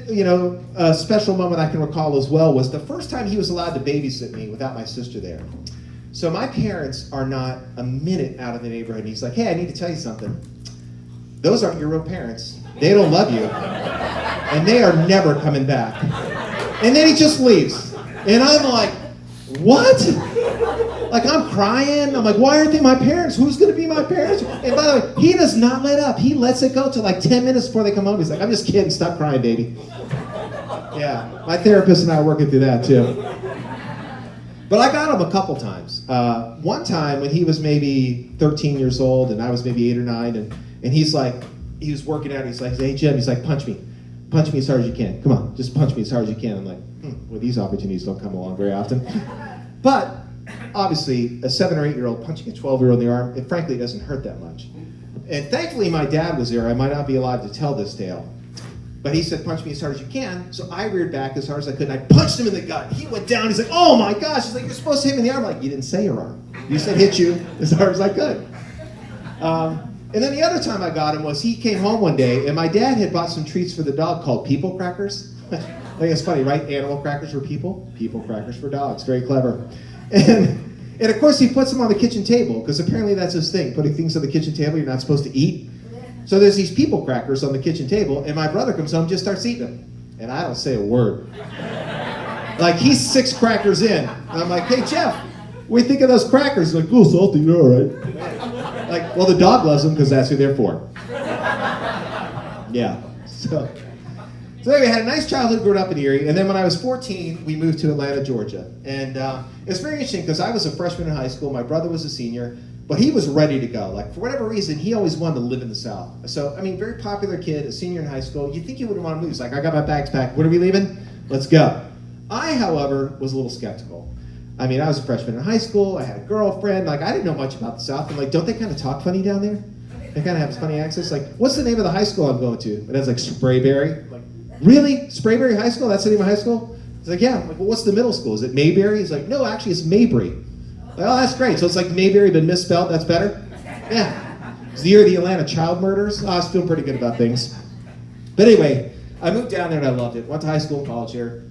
a special moment I can recall as well was the first time he was allowed to babysit me without my sister there. So my parents are not a minute out of the neighborhood. And he's like, hey, I need to tell you something. Those aren't your real parents. They don't love you. And they are never coming back. And then he just leaves. And I'm like, what? Like, I'm crying. I'm like, why aren't they my parents? Who's going to be my parents? And by the way, he does not let up. He lets it go till 10 minutes before they come home. He's like, I'm just kidding. Stop crying, baby. Yeah, my therapist and I are working through that, too. But I got him a couple times. One time when he was maybe 13 years old and I was maybe 8 or 9, and he was working out. He's like, hey, Jim, he's like, punch me as hard as you can. Come on, just punch me as hard as you can. I'm like, well, these opportunities don't come along very often. But obviously, a 7 or 8-year-old punching a 12-year-old in the arm, it frankly doesn't hurt that much. And thankfully, my dad was there. I might not be allowed to tell this tale. But he said, punch me as hard as you can. So I reared back as hard as I could, and I punched him in the gut. He went down. He's like, oh, my gosh. He's like, you're supposed to hit me in the arm. I'm like, you didn't say your arm. You said hit you as hard as I could. And then the other time I got him was he came home one day, and my dad had bought some treats for the dog called people crackers. I think it's funny, right? Animal crackers for people crackers for dogs. Very clever. And of course, he puts them on the kitchen table, because apparently that's his thing, putting things on the kitchen table you're not supposed to eat. So there's these people crackers on the kitchen table, and my brother comes home and just starts eating them. And I don't say a word. Like, he's 6 crackers in. And I'm like, hey, Jeff, what do you think of those crackers? He's like, cool, salty, you're all right. Like, well, the dog loves them because that's who they're for. Yeah. So anyway, I had a nice childhood growing up in Erie, and then when I was 14, we moved to Atlanta, Georgia. And it's very interesting because I was a freshman in high school, my brother was a senior, but he was ready to go. Like, for whatever reason, he always wanted to live in the South. So, I mean, very popular kid, a senior in high school. You'd think he wouldn't want to move. He's like, I got my bags packed. When are we leaving? Let's go. I, however, was a little skeptical. I mean, I was a freshman in high school. I had a girlfriend. Like, I didn't know much about the South. I'm like, don't they kind of talk funny down there? They kind of have funny accents. Like, what's the name of the high school I'm going to? And it's like Sprayberry. I'm like, really? Sprayberry High School? That's the name of high school? He's like, yeah. I'm like, well, what's the middle school? Is it Mayberry? He's like, no, actually, it's Mabry. Like, oh, that's great. So it's like Mayberry but misspelled. That's better? Yeah. It's the year of the Atlanta child murders. I was feeling pretty good about things. But anyway, I moved down there and I loved it. Went to high school and college here.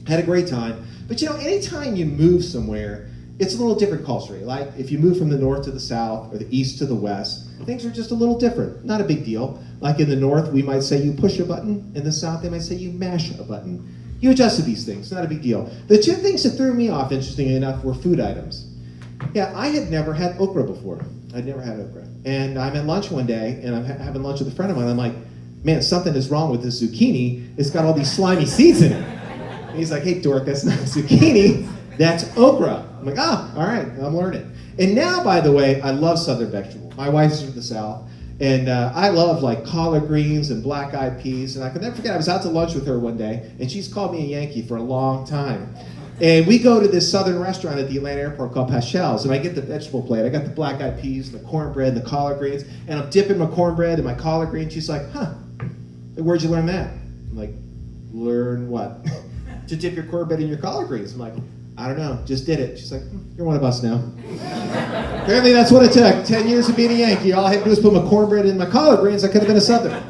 Had a great time. But anytime you move somewhere, it's a little different culturally. Like, if you move from the north to the south or the east to the west, things are just a little different. Not a big deal. Like in the north, we might say you push a button. In the south, they might say you mash a button. You adjust to these things, not a big deal. The two things that threw me off, interestingly enough, were food items. Yeah, I had never had okra before. I'd never had okra. And I'm at lunch one day, and I'm having lunch with a friend of mine. I'm like, man, something is wrong with this zucchini. It's got all these slimy seeds in it. And he's like, hey, dork, that's not zucchini. That's okra. I'm like, oh, all right, I'm learning. And now, by the way, I love Southern vegetables. My wife's from the South, and I love like collard greens and black-eyed peas. And I can never forget, I was out to lunch with her one day, and she's called me a Yankee for a long time. And we go to this Southern restaurant at the Atlanta airport called Pascal's, and I get the vegetable plate. I got the black-eyed peas, the cornbread, the collard greens, and I'm dipping my cornbread in my collard greens. She's like, huh, where'd you learn that? I'm like, learn what? To dip your cornbread in your collard greens. I'm like, I don't know, just did it. She's like, you're one of us now. Apparently that's what it took. 10 years of being a Yankee. All I had to do was put my cornbread in my collard greens. I could have been a Southern.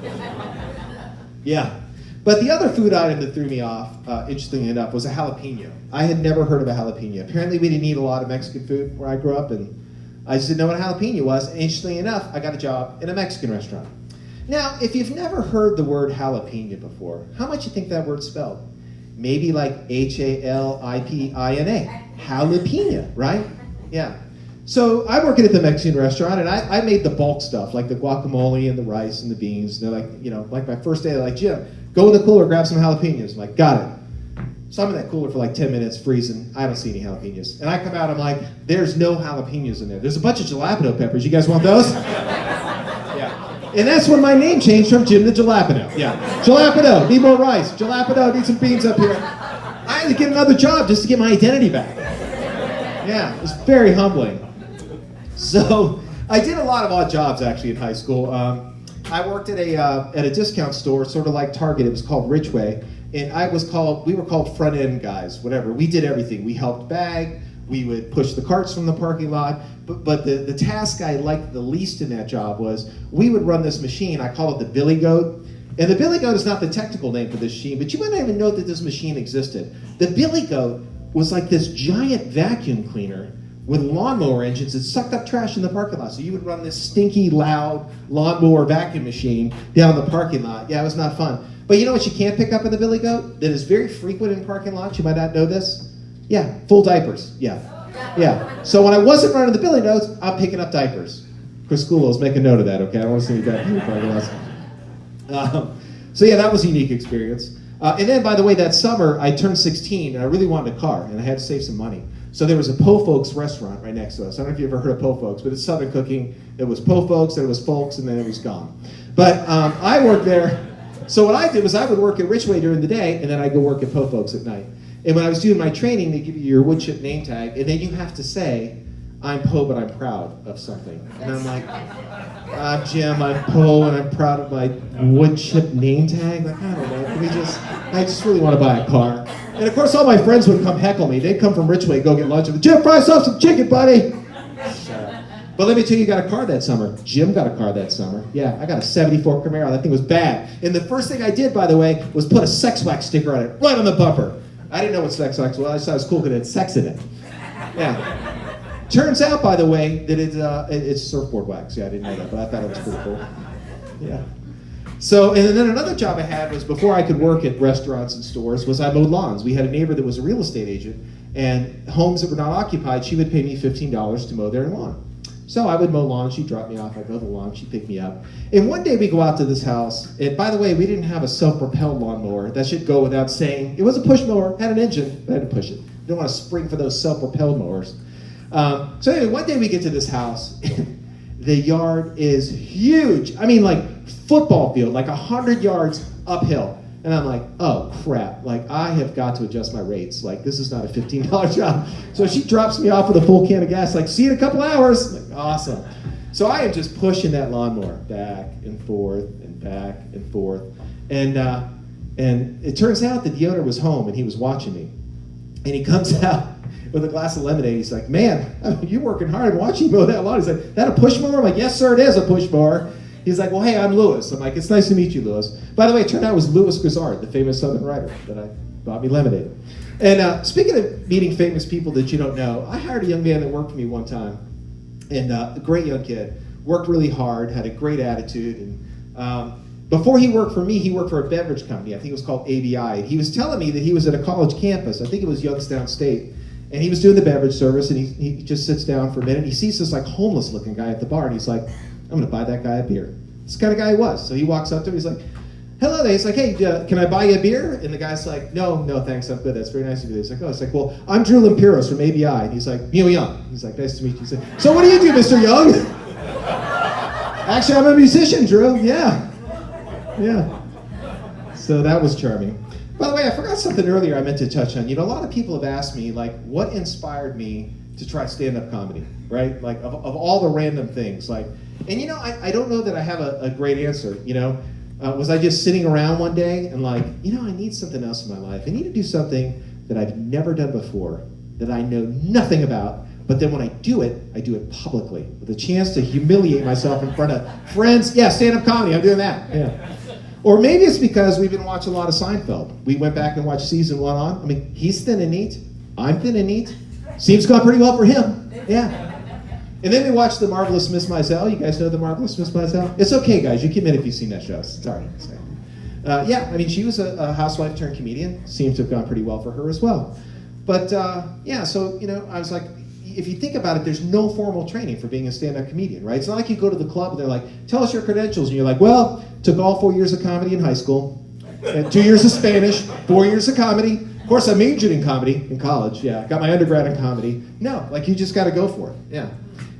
Yeah. But the other food item that threw me off, interestingly enough, was a jalapeno. I had never heard of a jalapeno. Apparently we didn't eat a lot of Mexican food where I grew up, and I just didn't know what a jalapeno was. And interestingly enough, I got a job in a Mexican restaurant. Now, if you've never heard the word jalapeno before, how much you think that word's spelled? Maybe like H-A-L-I-P-I-N-A. Jalapeno, right? Yeah. So I'm working at the Mexican restaurant, and I made the bulk stuff, like the guacamole and the rice and the beans. And they're like, like my first day, they're like, Jim, go in the cooler, grab some jalapenos. I'm like, got it. So I'm in that cooler for like 10 minutes, freezing. I don't see any jalapenos. And I come out, I'm like, there's no jalapenos in there. There's a bunch of jalapeno peppers. You guys want those? Yeah. And that's when my name changed from Jim to Jalapeno. Yeah. Jalapeno, need more rice. Jalapeno, need some beans up here. I had to get another job just to get my identity back. Yeah, it was very humbling. So I did a lot of odd jobs actually in high school. I worked at a discount store, sort of like Target. It was called Richway, and we were called front end guys, whatever. We did everything. We helped bag. We would push the carts from the parking lot. But the task I liked the least in that job was we would run this machine. I call it the Billy Goat. And the Billy Goat is not the technical name for this machine, but you might not even know that this machine existed. The Billy Goat was like this giant vacuum cleaner with lawnmower engines that sucked up trash in the parking lot. So you would run this stinky, loud lawnmower vacuum machine down the parking lot. Yeah, it was not fun. But you know what you can't pick up in the Billy Goat that is very frequent in parking lots? You might not know this. Yeah, full diapers. Yeah. So when I wasn't running the Billy Goats, I'm picking up diapers. Chris Schoolow's make a note of that, okay? I don't want to see any diapers in the parking lots. So yeah, that was a unique experience. And then, by the way, that summer, I turned 16, and I really wanted a car, and I had to save some money. So there was a Po Folks restaurant right next to us. I don't know if you've ever heard of Po Folks, but it's Southern cooking. It was Po Folks, then it was Folks, and then it was gone. But I worked there. So what I did was I would work at Richway during the day, and then I'd go work at Po Folks at night. And when I was doing my training, they give you your wood chip name tag, and then you have to say, I'm Po, but I'm proud of something. And I'm like, I'm Jim, I'm Po, and I'm proud of my wood chip name tag. Like, I don't know, I just really want to buy a car. And of course, all my friends would come heckle me. They'd come from Richway, go get lunch, and Jim, fry yourself some chicken, buddy. But let me tell you, got a car that summer. Jim got a car that summer. Yeah, I got a 74 Camaro. That thing was bad. And the first thing I did, by the way, was put a Sex Wax sticker on it, right on the bumper. I didn't know what Sex Wax was. I just thought it was cool because it had sex in it. Yeah. Turns out, by the way, that it's surfboard wax. Yeah, I didn't know that, but I thought it was pretty cool. Yeah. So, and then another job I had was before I could work at restaurants and stores was I mowed lawns. We had a neighbor that was a real estate agent, and homes that were not occupied, she would pay me $15 to mow their lawn. So I would mow lawns, she'd drop me off, I'd mow the lawn, she'd pick me up. And one day we go out to this house, and by the way, we didn't have a self-propelled lawnmower. That should go without saying. It was a push mower, had an engine, but I had to push it. You don't want to spring for those self-propelled mowers. So anyway, one day we get to this house, the yard is huge. I mean, like football field, like 100 yards uphill. And I'm like, oh crap, like I have got to adjust my rates. Like this is not a $15 job. So she drops me off with a full can of gas, like see you in a couple hours. I'm like, awesome. So I am just pushing that lawnmower back and forth and back and forth. And it turns out that the owner was home and he was watching me. And he comes out with a glass of lemonade. He's like, man, you're working hard. I'm watching you mow that lawn. He's like, that a push mower? I'm like, yes, sir, it is a push mower. He's like, well, hey, I'm Lewis. I'm like, it's nice to meet you, Lewis. By the way, it turned out it was Louis Grizzard, the famous Southern writer that I bought me lemonade. And speaking of meeting famous people that you don't know, I hired a young man that worked for me one time. And a great young kid, worked really hard, had a great attitude. And before he worked for me, he worked for a beverage company. I think it was called ABI. He was telling me that he was at a college campus. I think it was Youngstown State. And he was doing the beverage service, and he just sits down for a minute. And he sees this like homeless-looking guy at the bar, and he's like, I'm going to buy that guy a beer. This kind of guy he was. So he walks up to him. He's like, hello there. He's like, hey, can I buy you a beer? And the guy's like, no, thanks. I'm good. That's very nice of you. He's like, oh. It's like, well, I'm Drew Limpiros from ABI. And he's like, Neil Young. He's like, nice to meet you. He's like, so what do you do, Mr. Young? Actually, I'm a musician, Drew. Yeah. So that was charming. By the way, I forgot something earlier I meant to touch on. You know, a lot of people have asked me, like, what inspired me to try stand-up comedy, right? Like, of all the random things. Like, and, you know, I don't know that I have a great answer, you know? Was I just sitting around one day and like, you know, I need something else in my life. I need to do something that I've never done before, that I know nothing about, but then when I do it publicly, with a chance to humiliate myself in front of friends. Yeah, stand-up comedy, I'm doing that, yeah. Or maybe it's because we've been watching a lot of Seinfeld. We went back and watched season 1 on. I mean, he's thin and neat. I'm thin and neat. Seems gone pretty well for him. Yeah. And then we watched The Marvelous Miss Maisel. You guys know The Marvelous Miss Maisel? It's okay, guys. You can admit if you've seen that show. Sorry. Yeah, I mean, she was a housewife turned comedian. Seems to have gone pretty well for her as well. But, yeah, so, you know, I was like, if you think about it, there's no formal training for being a stand-up comedian, right? It's not like you go to the club and they're like, tell us your credentials. And you're like, well, took all 4 years of comedy in high school, 2 years of Spanish, 4 years of comedy. Of course, I majored in comedy in college. Yeah, got my undergrad in comedy. No, like you just got to go for it. Yeah,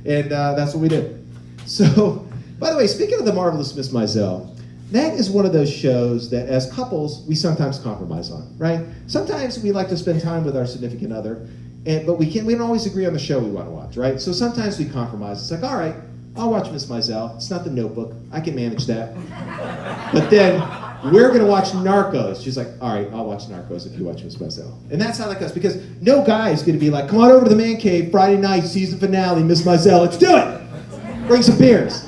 and that's what we did. So, by the way, speaking of The Marvelous Miss Maisel, that is one of those shows that as couples, we sometimes compromise on, right? Sometimes we like to spend time with our significant other, but we don't always agree on the show we want to watch, right? So sometimes we compromise. It's like, all right, I'll watch Miss Maisel. It's not The Notebook. I can manage that. But then we're going to watch Narcos. She's like, all right, I'll watch Narcos if you watch Miss Maisel. And that's how that goes, because no guy is going to be like, come on over to the man cave, Friday night, season finale, Miss Maisel, let's do it. Bring some beers.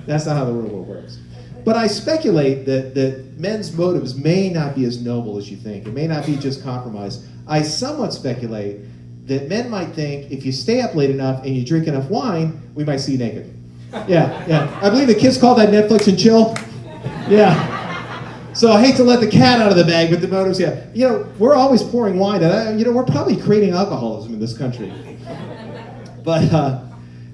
That's not how the real world works. But I speculate that men's motives may not be as noble as you think. It may not be just compromise. I somewhat speculate that men might think if you stay up late enough and you drink enough wine, we might see you naked. Yeah. I believe the kids call that Netflix and chill. Yeah. So I hate to let the cat out of the bag, but the motives, yeah. You know, we're always pouring wine. And we're probably creating alcoholism in this country. But,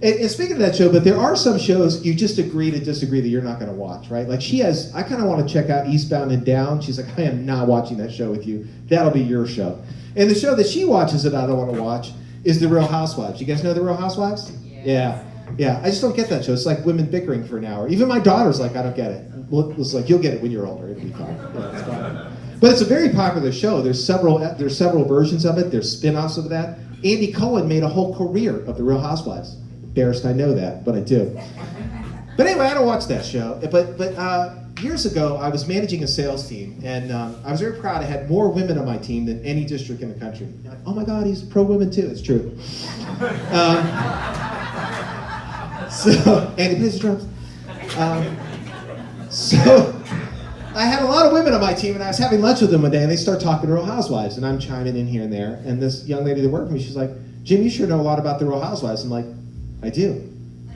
and speaking of that show, but there are some shows you just agree to disagree that you're not going to watch, right? Like I kind of want to check out Eastbound and Down. She's like, I am not watching that show with you. That'll be your show. And the show that she watches that I don't want to watch is The Real Housewives. You guys know The Real Housewives? Yeah. I just don't get that show. It's like women bickering for an hour. Even my daughter's like, I don't get it. It's like, you'll get it when you're older. It'll be fine. Yeah, it's fine. But it's a very popular show. There's several versions of it. There's spin-offs of that. Andy Cohen made a whole career of The Real Housewives. Embarrassed I know that, but I do. But anyway, I don't watch that show. But years ago, I was managing a sales team, and I was very proud. I had more women on my team than any district in the country. You're like, oh my God, he's pro-women too. It's true. And he plays the drums. So I had a lot of women on my team, and I was having lunch with them one day, and they start talking Real Housewives, and I'm chiming in here and there. And this young lady that worked with me, she's like, Jim, you sure know a lot about the Real Housewives. I'm like, I do.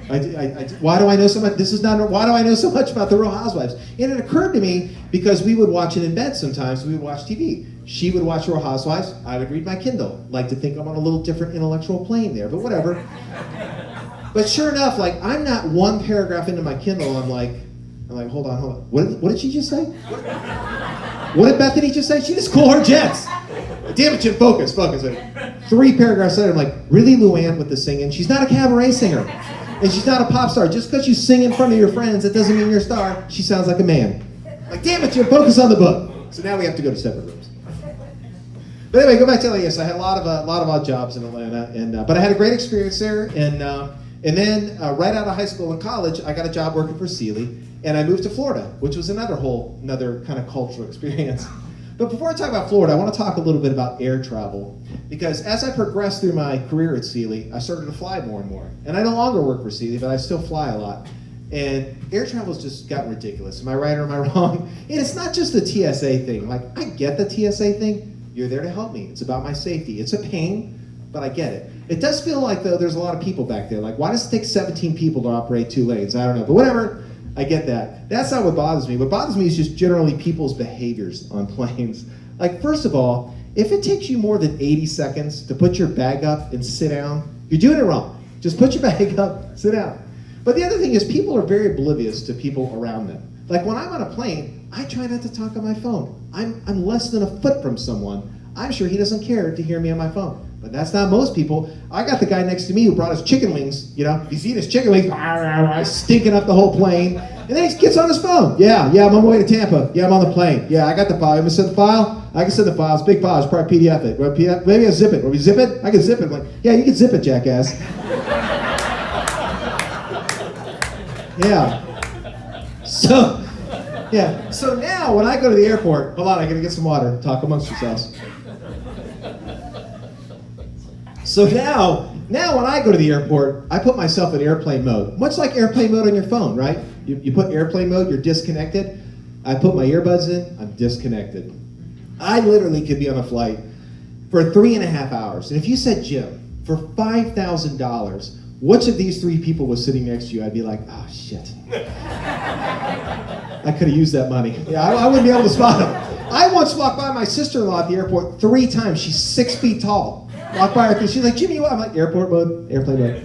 Why do I know so much? Why do I know so much about the Real Housewives? And it occurred to me because we would watch it in bed sometimes. We would watch TV. She would watch Real Housewives. I would read my Kindle. Like to think I'm on a little different intellectual plane there, but whatever. But sure enough, like I'm not one paragraph into my Kindle. I'm like, hold on. What did she just say? What did Bethany just say? She just cool her jets. Damn it, Jim, focus. 3 paragraphs later, I'm like, really, Luann with the singing? She's not a cabaret singer. And she's not a pop star. Just because you sing in front of your friends, that doesn't mean you're a star. She sounds like a man. Like, damn it, Jim, focus on the book. So now we have to go to separate rooms. But anyway, go back to LA. Yes, I had a lot of odd jobs in Atlanta, but I had a great experience there. And then right out of high school and college, I got a job working for Sealy. And I moved to Florida, which was another kind of cultural experience. But before I talk about Florida, I want to talk a little bit about air travel. Because as I progressed through my career at Sealy, I started to fly more and more. And I no longer work for Sealy, but I still fly a lot. And air travel's just gotten ridiculous. Am I right or am I wrong? And it's not just the TSA thing. Like, I get the TSA thing. You're there to help me. It's about my safety. It's a pain, but I get it. It does feel like, though, there's a lot of people back there. Like, why does it take 17 people to operate 2 lanes? I don't know, but whatever. I get that. That's not what bothers me. What bothers me is just generally people's behaviors on planes. Like, first of all, if it takes you more than 80 seconds to put your bag up and sit down, you're doing it wrong. Just put your bag up, sit down. But the other thing is people are very oblivious to people around them. Like when I'm on a plane, I try not to talk on my phone. I'm less than a foot from someone. I'm sure he doesn't care to hear me on my phone. But that's not most people. I got the guy next to me who brought us chicken wings. You know, he's eating his chicken wings, stinking up the whole plane. And then he gets on his phone. Yeah, I'm on my way to Tampa. Yeah, I'm on the plane. Yeah, I got the file. You want me to send the file? I can send the file. It's a big file. It's probably PDF it. Maybe I zip it. Will we zip it? I can zip it. I'm like, yeah, you can zip it, jackass. Yeah. So now when I go to the airport, hold on, I gotta get some water. Talk amongst yourselves. So now when I go to the airport, I put myself in airplane mode. Much like airplane mode on your phone, right? You put airplane mode, you're disconnected. I put my earbuds in, I'm disconnected. I literally could be on a flight for 3.5 hours. And if you said, Jim, for $5,000, which of these 3 people was sitting next to you? I'd be like, oh, shit. I could have used that money. Yeah, I wouldn't be able to spot them. I once walked by my sister-in-law at the airport 3 times. She's 6 feet tall. Walked by her, she's like, Jimmy, what? I'm like, airport mode, airplane mode.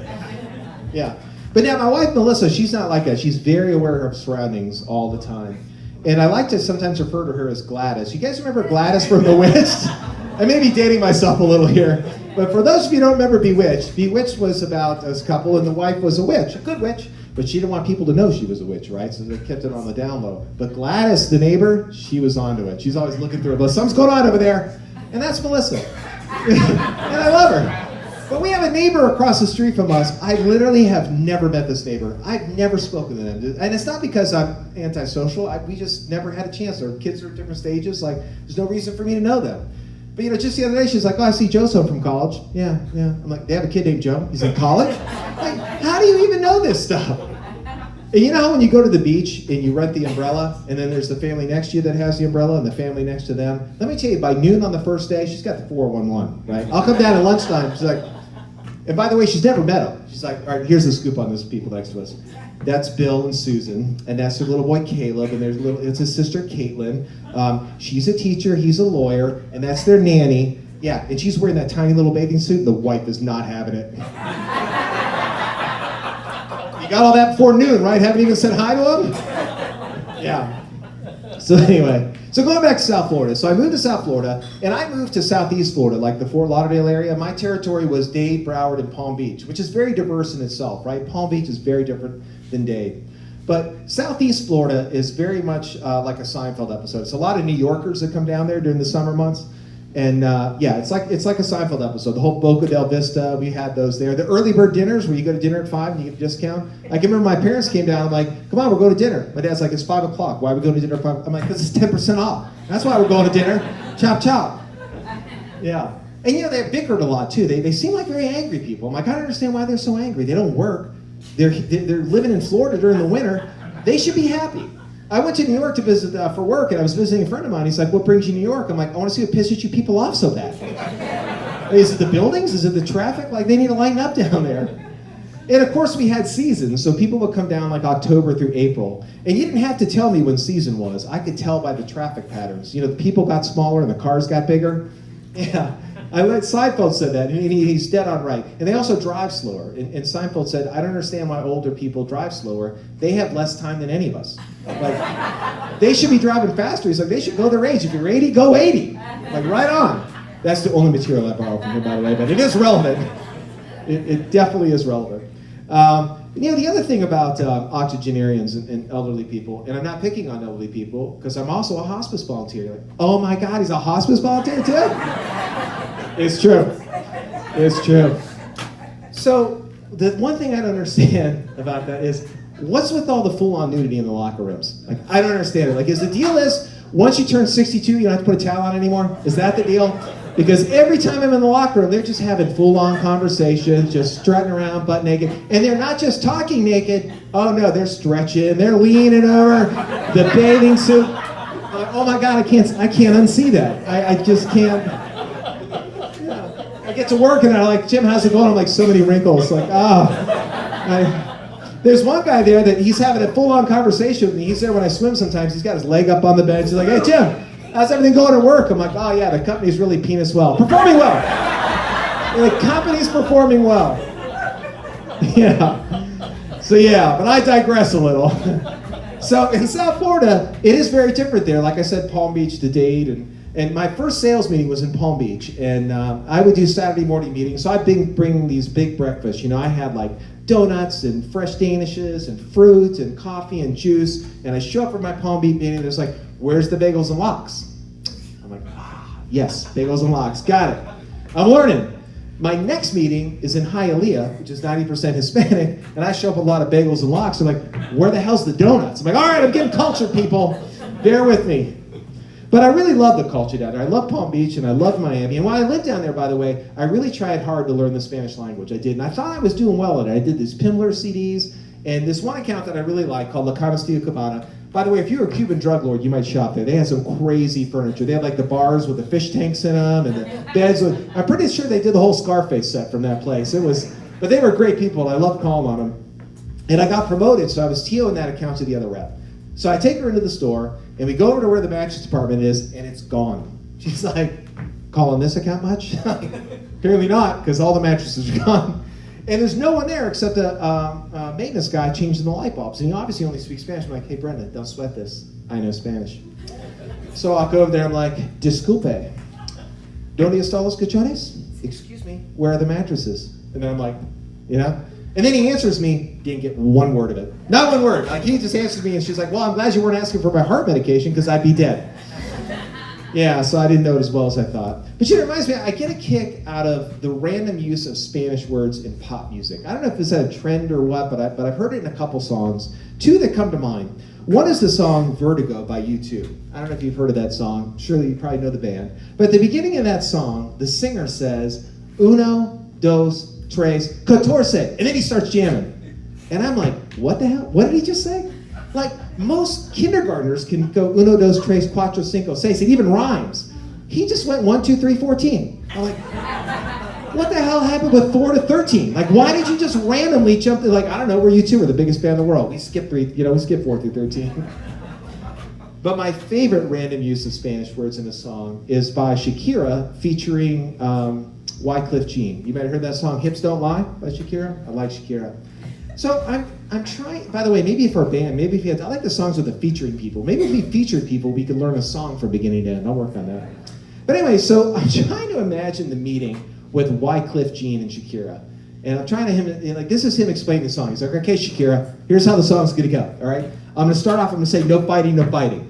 Yeah. But now my wife, Melissa, she's not like that. She's very aware of her surroundings all the time. And I like to sometimes refer to her as Gladys. You guys remember Gladys from Bewitched? I may be dating myself a little here. But for those of you who don't remember Bewitched, Bewitched was about a couple and the wife was a witch, a good witch. But she didn't want people to know she was a witch, right? So they kept it on the down low. But Gladys, the neighbor, she was onto it. She's always looking through it. But something's going on over there. And that's Melissa. And I love her. But we have a neighbor across the street from us. I literally have never met this neighbor. I've never spoken to them. And it's not because I'm antisocial. We just never had a chance. Our kids are at different stages. Like, there's no reason for me to know them. But, just the other day, she's like, oh, I see Joe's home from college. Yeah. I'm like, they have a kid named Joe? He's in college? Like, how do you even know this stuff? And you know how when you go to the beach and you rent the umbrella, and then there's the family next to you that has the umbrella and the family next to them? Let me tell you, by noon on the first day, she's got the 411, right? I'll come down at lunchtime. She's like, and by the way, she's never met them. She's like, all right, here's the scoop on those people next to us. That's Bill and Susan, and that's their little boy Caleb, and it's his sister Caitlin. She's a teacher, he's a lawyer, and that's their nanny. Yeah, and she's wearing that tiny little bathing suit, and the wife is not having it. You got all that before noon, right? Haven't even said hi to him? Yeah. So anyway, so going back to South Florida. So I moved to South Florida, and I moved to Southeast Florida, like the Fort Lauderdale area. My territory was Dade, Broward, and Palm Beach, which is very diverse in itself, right? Palm Beach is very different than Dade. But Southeast Florida is very much like a Seinfeld episode. It's a lot of New Yorkers that come down there during the summer months. And it's like a Seinfeld episode. The whole Boca del Vista, we had those there. The early bird dinners where you go to dinner at 5 and you get a discount. I can remember my parents came down. I'm like, come on, we're going to dinner. My dad's like, it's 5 o'clock. Why are we going to dinner at 5? I'm like, because it's 10% off. That's why we're going to dinner. Chop, chop. Yeah. And they bickered a lot too. They seem like very angry people. I'm like, I don't understand why they're so angry. They don't work. They're living in Florida during the winter. They should be happy. I went to New York to visit for work, and I was visiting a friend of mine. He's like, what brings you to New York? I'm like, I want to see what pisses you people off so bad. Is it the buildings? Is it the traffic? Like, they need to lighten up down there. And of course, we had seasons, so people would come down like October through April. And you didn't have to tell me when season was. I could tell by the traffic patterns. The people got smaller and the cars got bigger. Yeah. Seinfeld said that, and he's dead on right. And they also drive slower. And Seinfeld said, I don't understand why older people drive slower. They have less time than any of us. Like, they should be driving faster. He's like, they should go their age. If you're 80, go 80. Like, right on. That's the only material I borrow from him, by the way, but it is relevant. It definitely is relevant. The other thing about octogenarians and elderly people, and I'm not picking on elderly people, because I'm also a hospice volunteer. Like, oh my God, he's a hospice volunteer too? It's true. It's true. So the one thing I don't understand about that is, what's with all the full-on nudity in the locker rooms? Like, I don't understand it. Like, is the deal is, once you turn 62, you don't have to put a towel on anymore? Is that the deal? Because every time I'm in the locker room, they're just having full-on conversations, just strutting around butt naked. And they're not just talking naked. Oh no, they're stretching, they're leaning over, the bathing suit. Oh my God, I can't unsee that. I just can't. Yeah. I get to work and I'm like, Jim, how's it going? I'm like, so many wrinkles. Like, There's one guy there that he's having a full-on conversation with me. He's there when I swim sometimes. He's got his leg up on the bench. He's like, hey, Jim, how's everything going at work? I'm like, oh, yeah, the company's really penis well. Performing well. The company's performing well. Yeah. So, yeah, but I digress a little. So in South Florida, it is very different there. Like I said, Palm Beach to Dade, and my first sales meeting was in Palm Beach, and I would do Saturday morning meetings. So I'd bring these big breakfasts. You know, I had like donuts and fresh danishes and fruit and coffee and juice. And I show up for my Palm Beach meeting, and it's like, where's the bagels and lox? I'm like, yes, bagels and lox, got it. I'm learning. My next meeting is in Hialeah, which is 90% Hispanic, and I show up with a lot of bagels and lox. I'm like, where the hell's the donuts? I'm like, all right, I'm getting cultured, people. Bear with me. But I really love the culture down there. I love Palm Beach, and I love Miami. And while I lived down there, by the way, I really tried hard to learn the Spanish language. I did, and I thought I was doing well at it. I did these Pimler CDs, and this one account that I really like called La Canastilla Cabana. By the way, if you're a Cuban drug lord, you might shop there. They have some crazy furniture. They had like the bars with the fish tanks in them, and the beds with, I'm pretty sure they did the whole Scarface set from that place. But they were great people, and I loved calling on them. And I got promoted, so I was TOing that account to the other rep. So I take her into the store, and we go over to where the mattress department is, and it's gone. She's like, calling this account much? Apparently not, because all the mattresses are gone. And there's no one there except a maintenance guy changing the light bulbs. And he obviously only speaks Spanish. I'm like, hey, Brenda, don't sweat this. I know Spanish. So I'll go over there. I'm like, disculpe. ¿Dónde están los colchones? Excuse me, where are the mattresses? And then I'm like, you know? And then he answers me, didn't get one word of it. Not one word. Like, he just answers me, and she's like, well, I'm glad you weren't asking for my heart medication, because I'd be dead. Yeah, so I didn't know it as well as I thought. But it reminds me, I get a kick out of the random use of Spanish words in pop music. I don't know if it's a trend or what, but I've heard it in a couple songs. Two that come to mind. One is the song Vertigo by U2. I don't know if you've heard of that song. Surely you probably know the band. But at the beginning of that song, the singer says, uno, dos, tres, catorce. And then he starts jamming. And I'm like, what the hell? What did he just say? Like, most kindergartners can go uno, dos, tres, cuatro, cinco, seis. It even rhymes. He just went 1, 2, 3, 14. I'm like, what the hell happened with 4 to 13? Like, why did you just randomly jump to, like, I don't know, we're U2, we're the biggest band in the world. We skip 4 through 13. But my favorite random use of Spanish words in a song is by Shakira featuring Wyclef Jean. You might have heard that song, Hips Don't Lie by Shakira. I like Shakira. So I'm trying, by the way, maybe if our band, maybe if you had, I like the songs with the featuring people. Maybe if we featured people, we could learn a song from beginning to end. I'll work on that. But anyway, so I'm trying to imagine the meeting with Wyclef Jean and Shakira. And I'm trying to like, this is him explaining the song. He's like, okay, Shakira, here's how the song's gonna go, all right? I'm gonna start off, I'm gonna say, no fighting, no fighting.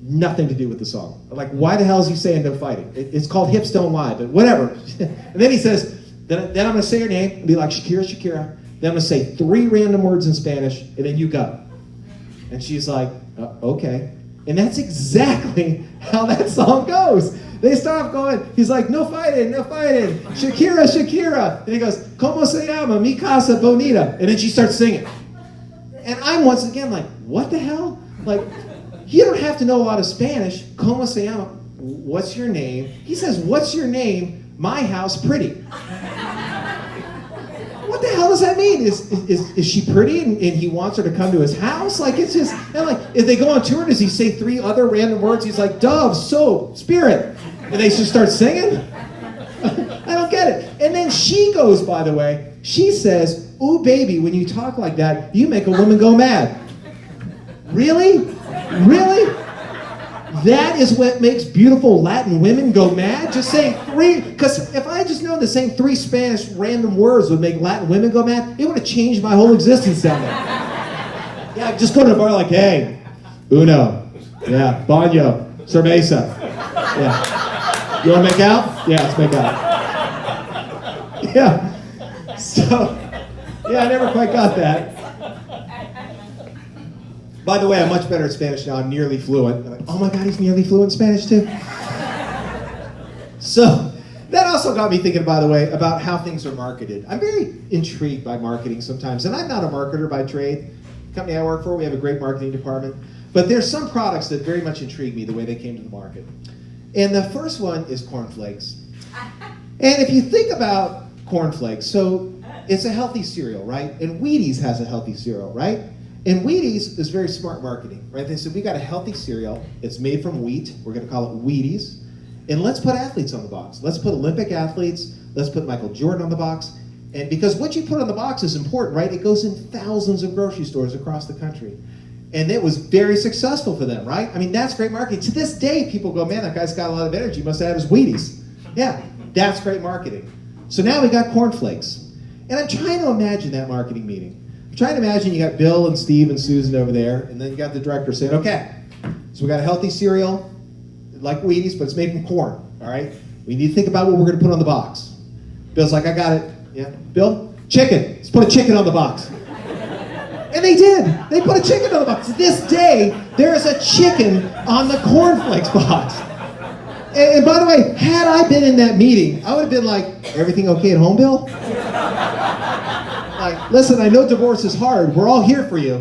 Nothing to do with the song. I'm like, why the hell is he saying no fighting? It's called Hips Don't Lie, but whatever. And then he says, then I'm gonna say your name and be like, Shakira, Shakira. Then I'm gonna say 3 random words in Spanish, and then you go. And she's like, okay. And that's exactly how that song goes. They start off going, he's like, no fighting, no fighting. Shakira, Shakira. And he goes, ¿Cómo se llama? Mi casa bonita. And then she starts singing. And I'm once again like, what the hell? Like, you don't have to know a lot of Spanish. ¿Cómo se llama? What's your name? He says, what's your name? My house pretty. What the hell does that mean? Is she pretty and he wants her to come to his house? Like, it's just, and like, if they go on tour, does he say 3 other random words? He's like, dove, soap, spirit. And they just start singing? I don't get it. And then she goes, by the way, she says, ooh, baby, when you talk like that, you make a woman go mad. Really? Really? That is what makes beautiful Latin women go mad? Just saying 3, because if I just known that saying 3 Spanish random words would make Latin women go mad, it would have changed my whole existence down there. Yeah, just go to the bar like, hey, uno, yeah, baño, cerveza, yeah. You want to make out? Yeah, let's make out. Yeah. So, yeah, I never quite got that. By the way, I'm much better at Spanish now. I'm nearly fluent. I'm like, oh my God, he's nearly fluent in Spanish too? So, that also got me thinking, by the way, about how things are marketed. I'm very intrigued by marketing sometimes, and I'm not a marketer by trade. The company I work for, we have a great marketing department. But there's some products that very much intrigue me, the way they came to the market. And the first one is cornflakes. And if you think about cornflakes, so It's a healthy cereal, right? And Wheaties has a healthy cereal, right? And Wheaties is very smart marketing, right? They said, we got a healthy cereal. It's made from wheat. We're going to call it Wheaties. And let's put athletes on the box. Let's put Olympic athletes. Let's put Michael Jordan on the box. And because what you put on the box is important, right? It goes in thousands of grocery stores across the country. And it was very successful for them, right? I mean, that's great marketing. To this day, people go, man, that guy's got a lot of energy. Must have had his Wheaties. Yeah, that's great marketing. So now we got cornflakes. And I'm trying to imagine that marketing meeting. I'm trying to imagine you got Bill and Steve and Susan over there, and then you got the director saying, okay, so we got a healthy cereal, like Wheaties, but it's made from corn, all right? We need to think about what we're going to put on the box. Bill's like, I got it. Yeah, Bill? Chicken. Let's put a chicken on the box. And they did. They put a chicken on the box. To this day, there is a chicken on the cornflakes box. And by the way, had I been in that meeting, I would have been like, everything okay at home, Bill? Like, listen, I know divorce is hard. We're all here for you.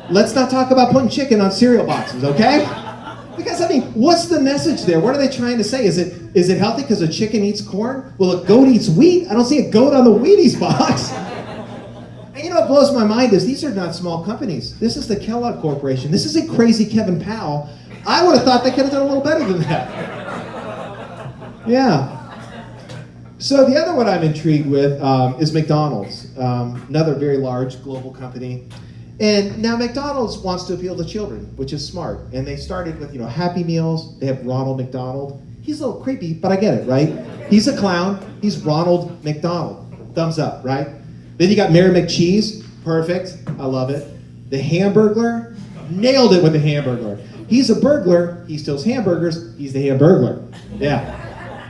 Let's not talk about putting chicken on cereal boxes, okay? Because, I mean, what's the message there? What are they trying to say? Is it healthy because a chicken eats corn? Well, a goat eats wheat? I don't see a goat on the Wheaties box. And you know what blows my mind is these are not small companies. This is the Kellogg Corporation. This is a crazy Kevin Powell. I would have thought they could have done a little better than that. Yeah. So the other one I'm intrigued with is McDonald's, another very large global company. And now McDonald's wants to appeal to children, which is smart. And they started with, Happy Meals. They have Ronald McDonald. He's a little creepy, but I get it, right? He's a clown. He's Ronald McDonald. Thumbs up, right? Then you got Mary McCheese. Perfect. I love it. The Hamburglar. Nailed it with the Hamburglar. He's a burglar. He steals hamburgers. He's the Hamburglar. Yeah.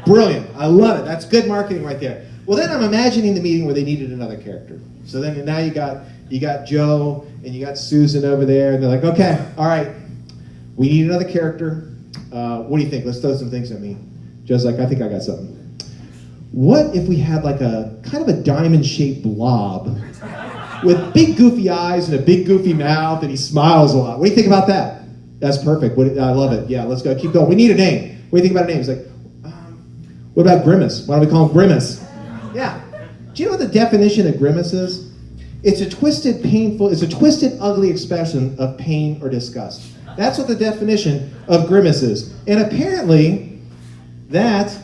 Brilliant. I love it. That's good marketing right there. Well, then I'm imagining the meeting where they needed another character. So then now you got Joe and you got Susan over there, and they're like, okay, all right, we need another character. What do you think? Let's throw some things at me. Joe's like, I think I got something. What if we had like a kind of a diamond-shaped blob with big goofy eyes and a big goofy mouth, and he smiles a lot? What do you think about that? That's perfect. I love it. Yeah, let's go. Keep going. We need a name. What do you think about a name? He's like, what about Grimace? Why don't we call him Grimace? Yeah. Do you know what the definition of grimace is? It's a twisted, ugly expression of pain or disgust. That's what the definition of grimace is. And apparently, that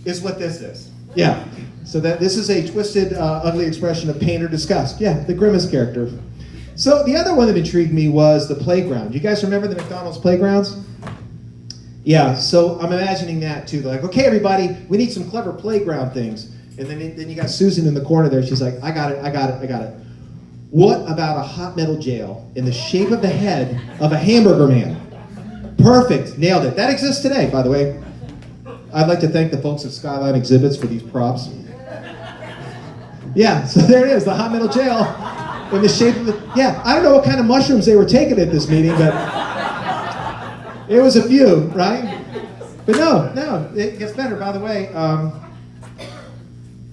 is what this is. Yeah. So this is a twisted, ugly expression of pain or disgust. Yeah, the Grimace character. So the other one that intrigued me was the playground. You guys remember the McDonald's playgrounds? Yeah, so I'm imagining that too. They're like, okay, everybody, we need some clever playground things. And then you got Susan in the corner there. She's like, I got it. What about a hot metal jail in the shape of the head of a hamburger man? Perfect. Nailed it. That exists today, by the way. I'd like to thank the folks at Skyline Exhibits for these props. Yeah, so there it is, the hot metal jail in the shape of the... Yeah, I don't know what kind of mushrooms they were taking at this meeting, but it was a few, right? But no, it gets better. By the way,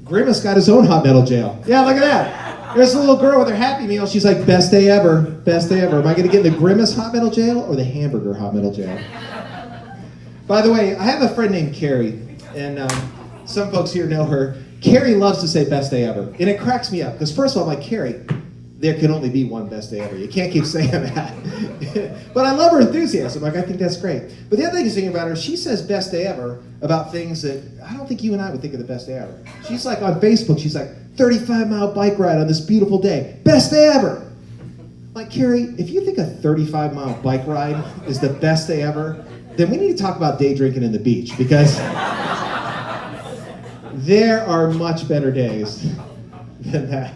Grimace got his own hot metal jail. Yeah, look at that. There's a little girl with her Happy Meal. She's like, best day ever, best day ever. Am I going to get in the Grimace hot metal jail or the hamburger hot metal jail? By the way, I have a friend named Carrie, and some folks here know her. Carrie loves to say best day ever, and it cracks me up, because first of all, I'm like, Carrie, there can only be one best day ever. You can't keep saying that. But I love her enthusiasm. Like, I think that's great. But the other thing is thinking about her, she says best day ever about things that I don't think you and I would think of the best day ever. She's like on Facebook, she's like, 35-mile bike ride on this beautiful day. Best day ever. Like, Carrie, if you think a 35-mile bike ride is the best day ever, then we need to talk about day drinking in the beach, because there are much better days than that.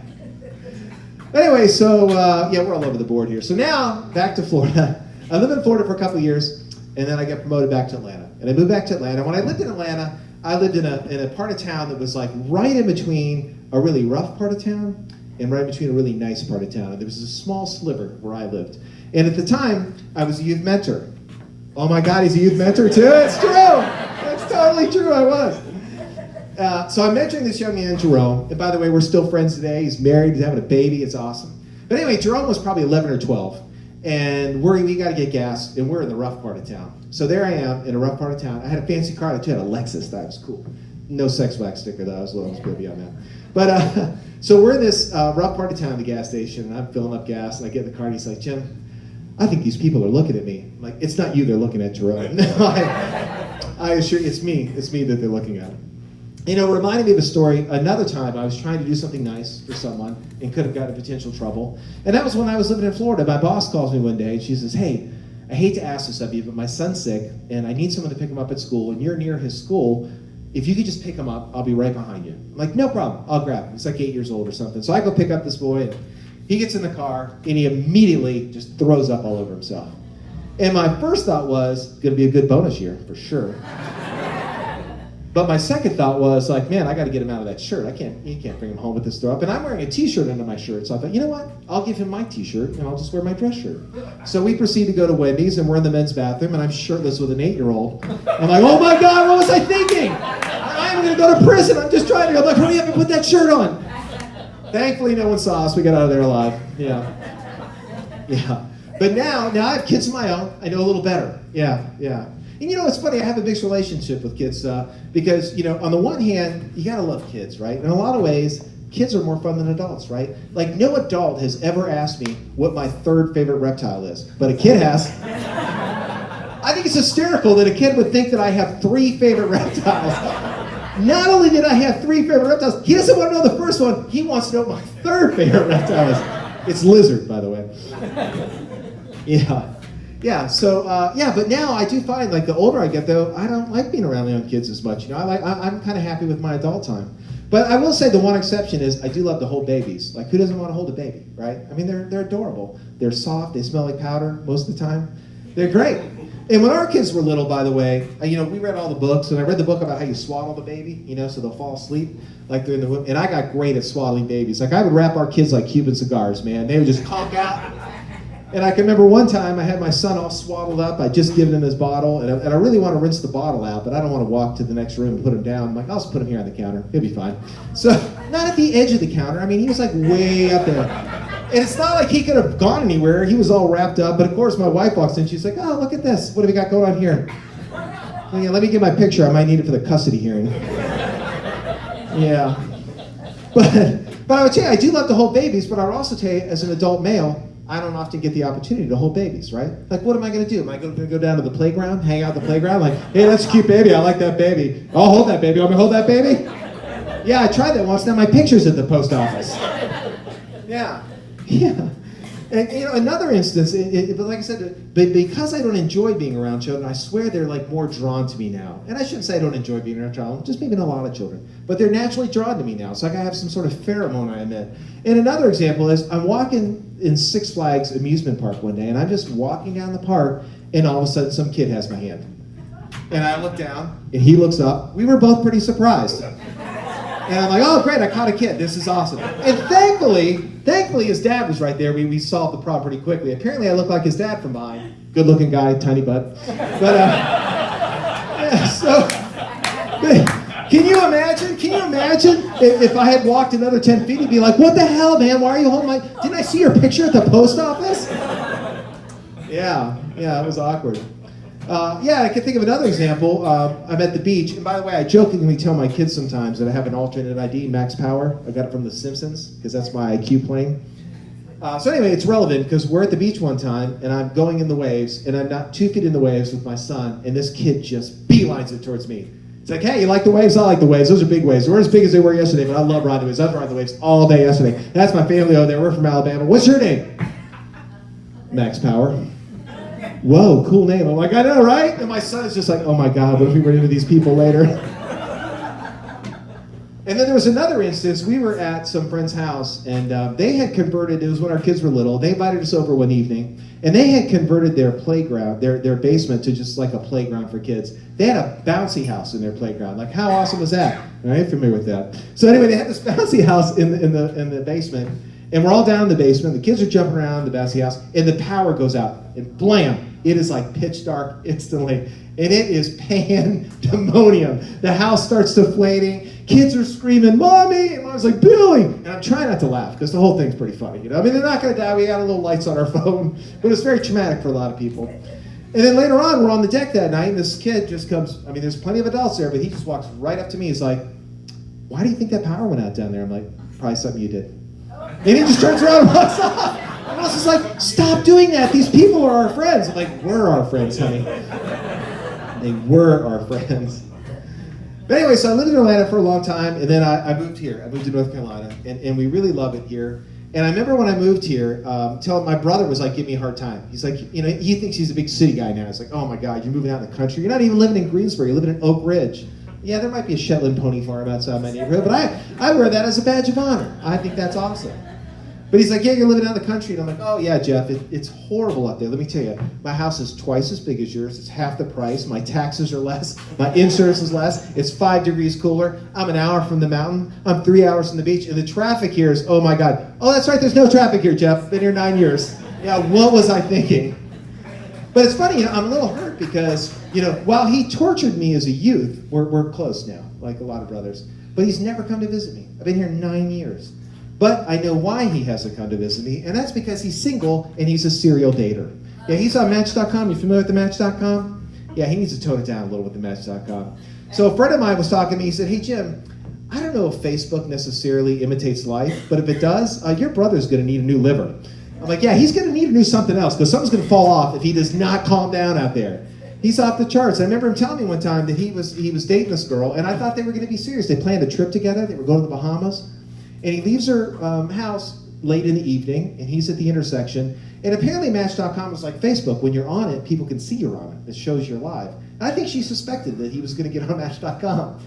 Anyway, so yeah, we're all over the board here. So now, back to Florida. I lived in Florida for a couple of years, and then I got promoted back to Atlanta. And I moved back to Atlanta. When I lived in Atlanta, I lived in a part of town that was like right in between a really rough part of town and right between a really nice part of town. And there was a small sliver where I lived. And at the time, I was a youth mentor. Oh my God, he's a youth mentor too? It's true! It's totally true, I was. So I'm mentoring this young man, Jerome. And by the way, we're still friends today. He's married, he's having a baby, it's awesome. But anyway, Jerome was probably 11 or 12. And we got to get gas, and we're in the rough part of town. So there I am in a rough part of town. I had a fancy car, I had a Lexus, that was cool. No Sex Wax sticker, though. I was a little good beyond that. But, so we're in this rough part of town, the gas station, and I'm filling up gas, and I get in the car, and he's like, Jim, I think these people are looking at me. I'm like, it's not you they're looking at, Jerome. No, I assure you, it's me that they're looking at. You know, it reminded me of a story. Another time I was trying to do something nice for someone and could have gotten in potential trouble. And that was when I was living in Florida. My boss calls me one day and she says, hey, I hate to ask this of you, but my son's sick and I need someone to pick him up at school and you're near his school. If you could just pick him up, I'll be right behind you. I'm like, no problem, I'll grab him. He's like 8 years old or something. So I go pick up this boy and he gets in the car and he immediately just throws up all over himself. And my first thought was, gonna be a good bonus year, for sure. But my second thought was like, man, I got to get him out of that shirt. You can't bring him home with this throw up. And I'm wearing a t-shirt under my shirt. So I thought, you know what? I'll give him my t-shirt and I'll just wear my dress shirt. So we proceed to go to Wendy's and we're in the men's bathroom and I'm shirtless with an 8-year-old. I'm like, oh my God, what was I thinking? I'm going to go to prison. I'm just trying to go. I'm like, hurry up and put that shirt on. Thankfully, no one saw us. We got out of there alive. Yeah. But now I have kids of my own. I know a little better. Yeah. And you know, it's funny, I have a mixed relationship with kids because, you know, on the one hand, you gotta love kids, right? In a lot of ways, kids are more fun than adults, right? Like, no adult has ever asked me what my third favorite reptile is, but a kid has. I think it's hysterical that a kid would think that I have 3 favorite reptiles. Not only did I have 3 favorite reptiles, he doesn't want to know the first one, he wants to know what my third favorite reptile is. It's lizard, by the way. But now I do find, like, the older I get, though, I don't like being around young kids as much. You know, I'm kind of happy with my adult time. But I will say the one exception is I do love to hold babies. Like, who doesn't want to hold a baby, right? I mean, they're adorable. They're soft. They smell like powder most of the time. They're great. And when our kids were little, by the way, you know, we read all the books, and I read the book about how you swaddle the baby, you know, so they'll fall asleep like they're in the womb. And I got great at swaddling babies. Like, I would wrap our kids like Cuban cigars, man. They would just conk out. And I can remember one time I had my son all swaddled up. I'd just given him his bottle, and I really want to rinse the bottle out, but I don't want to walk to the next room and put him down. I'm like, I'll just put him here on the counter. He'll be fine. So, not at the edge of the counter. I mean, he was like way up there. And it's not like he could have gone anywhere. He was all wrapped up. But of course, my wife walks in. She's like, oh, look at this. What have we got going on here? Yeah, let me get my picture. I might need it for the custody hearing. Yeah. But I would say I do love to hold babies, but I would also tell you, as an adult male, I don't often get the opportunity to hold babies, right? Like, what am I going to do? Am I going to go down to the playground, hang out at the playground? Like, hey, that's a cute baby. I like that baby. I'll hold that baby. Want me to hold that baby? Yeah, I tried that once. Now my picture's at the post office. Yeah. And, you know, another instance, but like I said, because I don't enjoy being around children, I swear they're, like, more drawn to me now. And I shouldn't say I don't enjoy being around children, just maybe not a lot of children. But they're naturally drawn to me now. It's like I have some sort of pheromone I emit. And another example is I'm walking in Six Flags amusement park one day, and I'm just walking down the park, and all of a sudden some kid has my hand. And I look down, and he looks up. We were both pretty surprised. And I'm like, oh, great, I caught a kid. This is awesome. And thankfully, his dad was right there. We solved the problem pretty quickly. Apparently, I look like his dad from behind. Good-looking guy, tiny butt. But, can you imagine if I had walked another 10 feet, he'd be like, what the hell, man? Why are you holding my... Didn't I see your picture at the post office? Yeah, it was awkward. I can think of another example. I'm at the beach, and by the way, I jokingly tell my kids sometimes that I have an alternate ID, Max Power. I got it from The Simpsons, because that's my IQ plane. So anyway, it's relevant, because we're at the beach one time, and I'm going in the waves, and I'm not 2 feet in the waves with my son, and this kid just beelines it towards me. It's like, hey, you like the waves? I like the waves. Those are big waves. They weren't as big as they were yesterday, but I love riding the waves. I was riding the waves all day yesterday. That's my family over there. We're from Alabama. What's your name? Max Power. Whoa, cool name. I'm like, I know, right? And my son is just like, oh my God, what if we run into these people later? And then there was another instance. We were at some friend's house, and they had converted, it was when our kids were little, they invited us over one evening, and they had converted their playground, their basement, to just like a playground for kids. They had a bouncy house in their playground. Like, how awesome was that? Are you familiar with that? So anyway, they had this bouncy house in the basement, and we're all down in the basement. The kids are jumping around the bouncy house, and the power goes out, and blam! It is like pitch dark instantly, and it is pandemonium. The house starts deflating. Kids are screaming, Mommy! And Mom's like, Billy! And I'm trying not to laugh, because the whole thing's pretty funny. You know, I mean, they're not going to die. We got a little lights on our phone, but it's very traumatic for a lot of people. And then later on, we're on the deck that night, and this kid just comes. I mean, there's plenty of adults there, but he just walks right up to me. He's like, "Why do you think that power went out down there?" I'm like, "Probably something you did." And he just turns around and walks off. And I was just like, "Stop doing that. These people are our friends." I'm like, "We're our friends, honey. They were our friends." But anyway, so I lived in Atlanta for a long time, and then I moved here. I moved to North Carolina, and we really love it here. And I remember when I moved here, my brother was like, giving me a hard time. He's like, he thinks he's a big city guy now. It's like, oh my God, you're moving out in the country. You're not even living in Greensboro. You're living in Oak Ridge. Yeah, there might be a Shetland pony farm outside my neighborhood, but I wear that as a badge of honor. I think that's awesome. But he's like, yeah, you're living out in the country. And I'm like, oh yeah, Jeff, it's horrible out there. Let me tell you, my house is twice as big as yours. It's half the price. My taxes are less. My insurance is less. It's 5 degrees cooler. I'm an hour from the mountain. I'm 3 hours from the beach. And the traffic here is, oh my God. Oh, that's right, there's no traffic here, Jeff. Been here 9 years. Yeah, what was I thinking? But it's funny, I'm a little hurt because, while he tortured me as a youth, we're close now, like a lot of brothers, but he's never come to visit me. I've been here 9 years. But I know why he hasn't come to visit me, and that's because he's single and he's a serial dater. Yeah, he's on Match.com. You familiar with the Match.com? Yeah, he needs to tone it down a little with the Match.com. So a friend of mine was talking to me. He said, hey, Jim, I don't know if Facebook necessarily imitates life, but if it does, your brother's going to need a new liver. I'm like, yeah, he's going to need to do something else because something's going to fall off if he does not calm down out there. He's off the charts. I remember him telling me one time that he was dating this girl, and I thought they were going to be serious. They planned a trip together. They were going to the Bahamas. And he leaves her house late in the evening, and he's at the intersection. And apparently Match.com is like Facebook. When you're on it, people can see you're on it. It shows you're live. And I think she suspected that he was going to get on Match.com.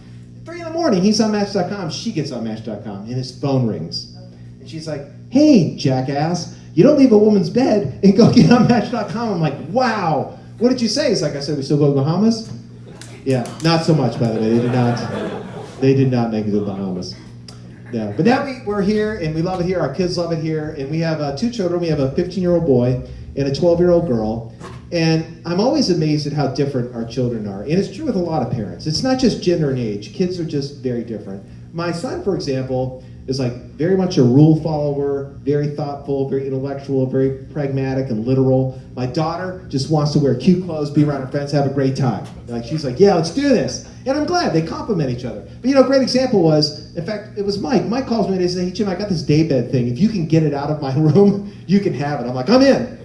3 in the morning, he's on Match.com. She gets on Match.com, and his phone rings. And she's like, hey, jackass, you don't leave a woman's bed and go get on Match.com. I'm like, wow. What did you say? He's like, I said, we still go to the Bahamas? Yeah, not so much, by the way. They did not make it to the Bahamas. Yeah, but now we're here, and we love it here. Our kids love it here, and we have 2 children. We have a 15-year-old boy and a 12-year-old girl, and I'm always amazed at how different our children are, and it's true with a lot of parents. It's not just gender and age. Kids are just very different. My son, for example, is like very much a rule follower, very thoughtful, very intellectual, very pragmatic and literal. My daughter just wants to wear cute clothes, be around her friends, have a great time. Like she's like, yeah, let's do this. And I'm glad they complement each other. But a great example was, in fact, it was Mike. Mike calls me and he says, hey, Jim, I got this daybed thing. If you can get it out of my room, you can have it. I'm like, I'm in.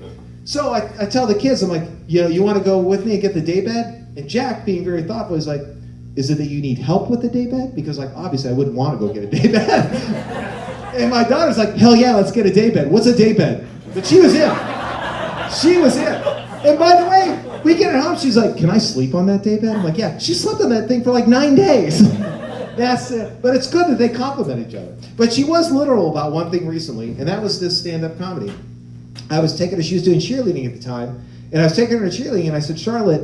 So I tell the kids, I'm like, you want to go with me and get the daybed? And Jack, being very thoughtful, is like, is it that you need help with the daybed? Because obviously I wouldn't want to go get a daybed. And my daughter's like, hell yeah, let's get a daybed. What's a daybed? But she was in. She was in. And by the way, we get her home, she's like, can I sleep on that daybed? I'm like, yeah. She slept on that thing for like 9 days. That's it. But it's good that they complement each other. But she was literal about one thing recently, and that was this stand-up comedy. I was taking her, she was doing cheerleading at the time, and I was taking her to cheerleading, and I said, Charlotte,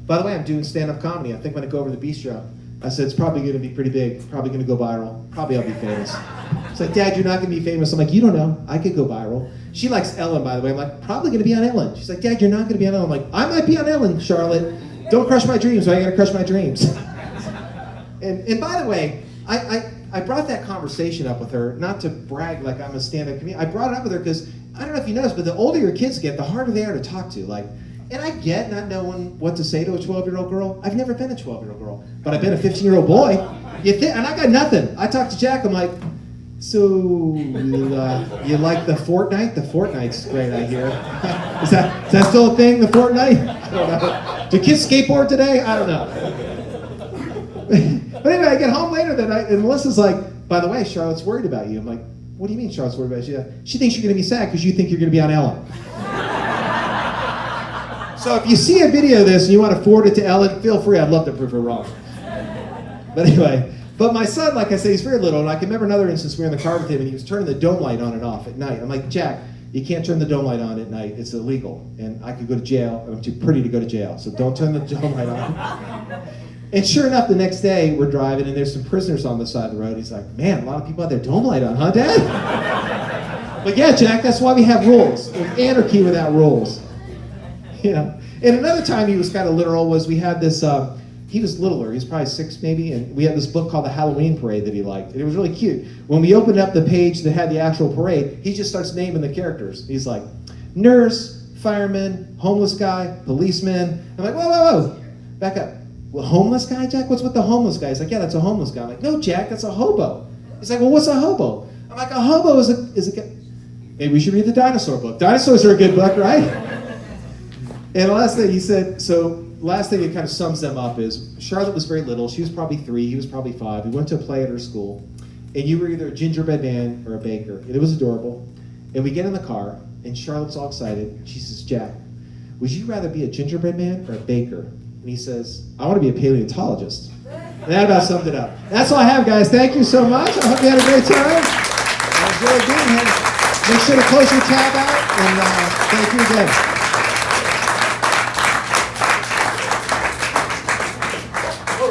by the way, I'm doing stand-up comedy. I think when I go over to the bistro, I said, it's probably going to be pretty big, probably going to go viral, probably I'll be famous. It's like, Dad, you're not going to be famous. I'm like, you don't know. I could go viral. She likes Ellen, by the way. I'm like, probably going to be on Ellen. She's like, Dad, you're not going to be on Ellen. I'm like, I might be on Ellen, Charlotte. Don't crush my dreams. Why are you going to crush my dreams? And by the way, I brought that conversation up with her, not to brag like I'm a stand-up comedian. I brought it up with her because, I don't know if you noticed, but the older your kids get, the harder they are to talk to. And I get not knowing what to say to a 12-year-old girl. I've never been a 12-year-old girl, but I've been a 15-year-old boy. And I got nothing. I talked to Jack, I'm like, so you like the Fortnite? The Fortnite's great, I hear. Is that still a thing, the Fortnite? I don't know. Do kids skateboard today? I don't know. But anyway, I get home later that night, and Melissa's like, by the way, Charlotte's worried about you. I'm like, what do you mean Charlotte's worried about you? She thinks you're going to be sad because you think you're going to be on Ellen. So if you see a video of this and you want to forward it to Ellen, feel free. I'd love to prove her wrong. But anyway, but my son, like I said, he's very little, and I can remember another instance we were in the car with him, and he was turning the dome light on and off at night. I'm like, Jack, you can't turn the dome light on at night. It's illegal, and I could go to jail. I'm too pretty to go to jail, so don't turn the dome light on. And sure enough, the next day, we're driving, and there's some prisoners on the side of the road. He's like, man, a lot of people have their dome light on, huh, Dad? But yeah, Jack, that's why we have rules. There's anarchy without rules. And another time he was kind of literal was we had this, he was littler, he was probably 6 maybe, and we had this book called The Halloween Parade that he liked, and it was really cute. When we opened up the page that had the actual parade, he just starts naming the characters. He's like, Nurse, firemen, homeless guy, policeman. I'm like, whoa, back up. Well, homeless guy, Jack? What's with the homeless guy? He's like, yeah, that's a homeless guy. I'm like, no, Jack, that's a hobo. He's like, well, what's a hobo? I'm like, a hobo is a guy. Maybe we should read the dinosaur book. Dinosaurs are a good book, right? And the last thing he said, last thing that kind of sums them up is Charlotte was very little. She was probably 3. He was probably 5. We went to a play at her school. And you were either a gingerbread man or a baker. And it was adorable. And we get in the car, and Charlotte's all excited. She says, Jack, would you rather be a gingerbread man or a baker? And he says, I want to be a paleontologist. And that about summed it up. That's all I have, guys. Thank you so much. I hope you had a great time. I enjoyed being here. Make sure to close your tab out, and thank you again.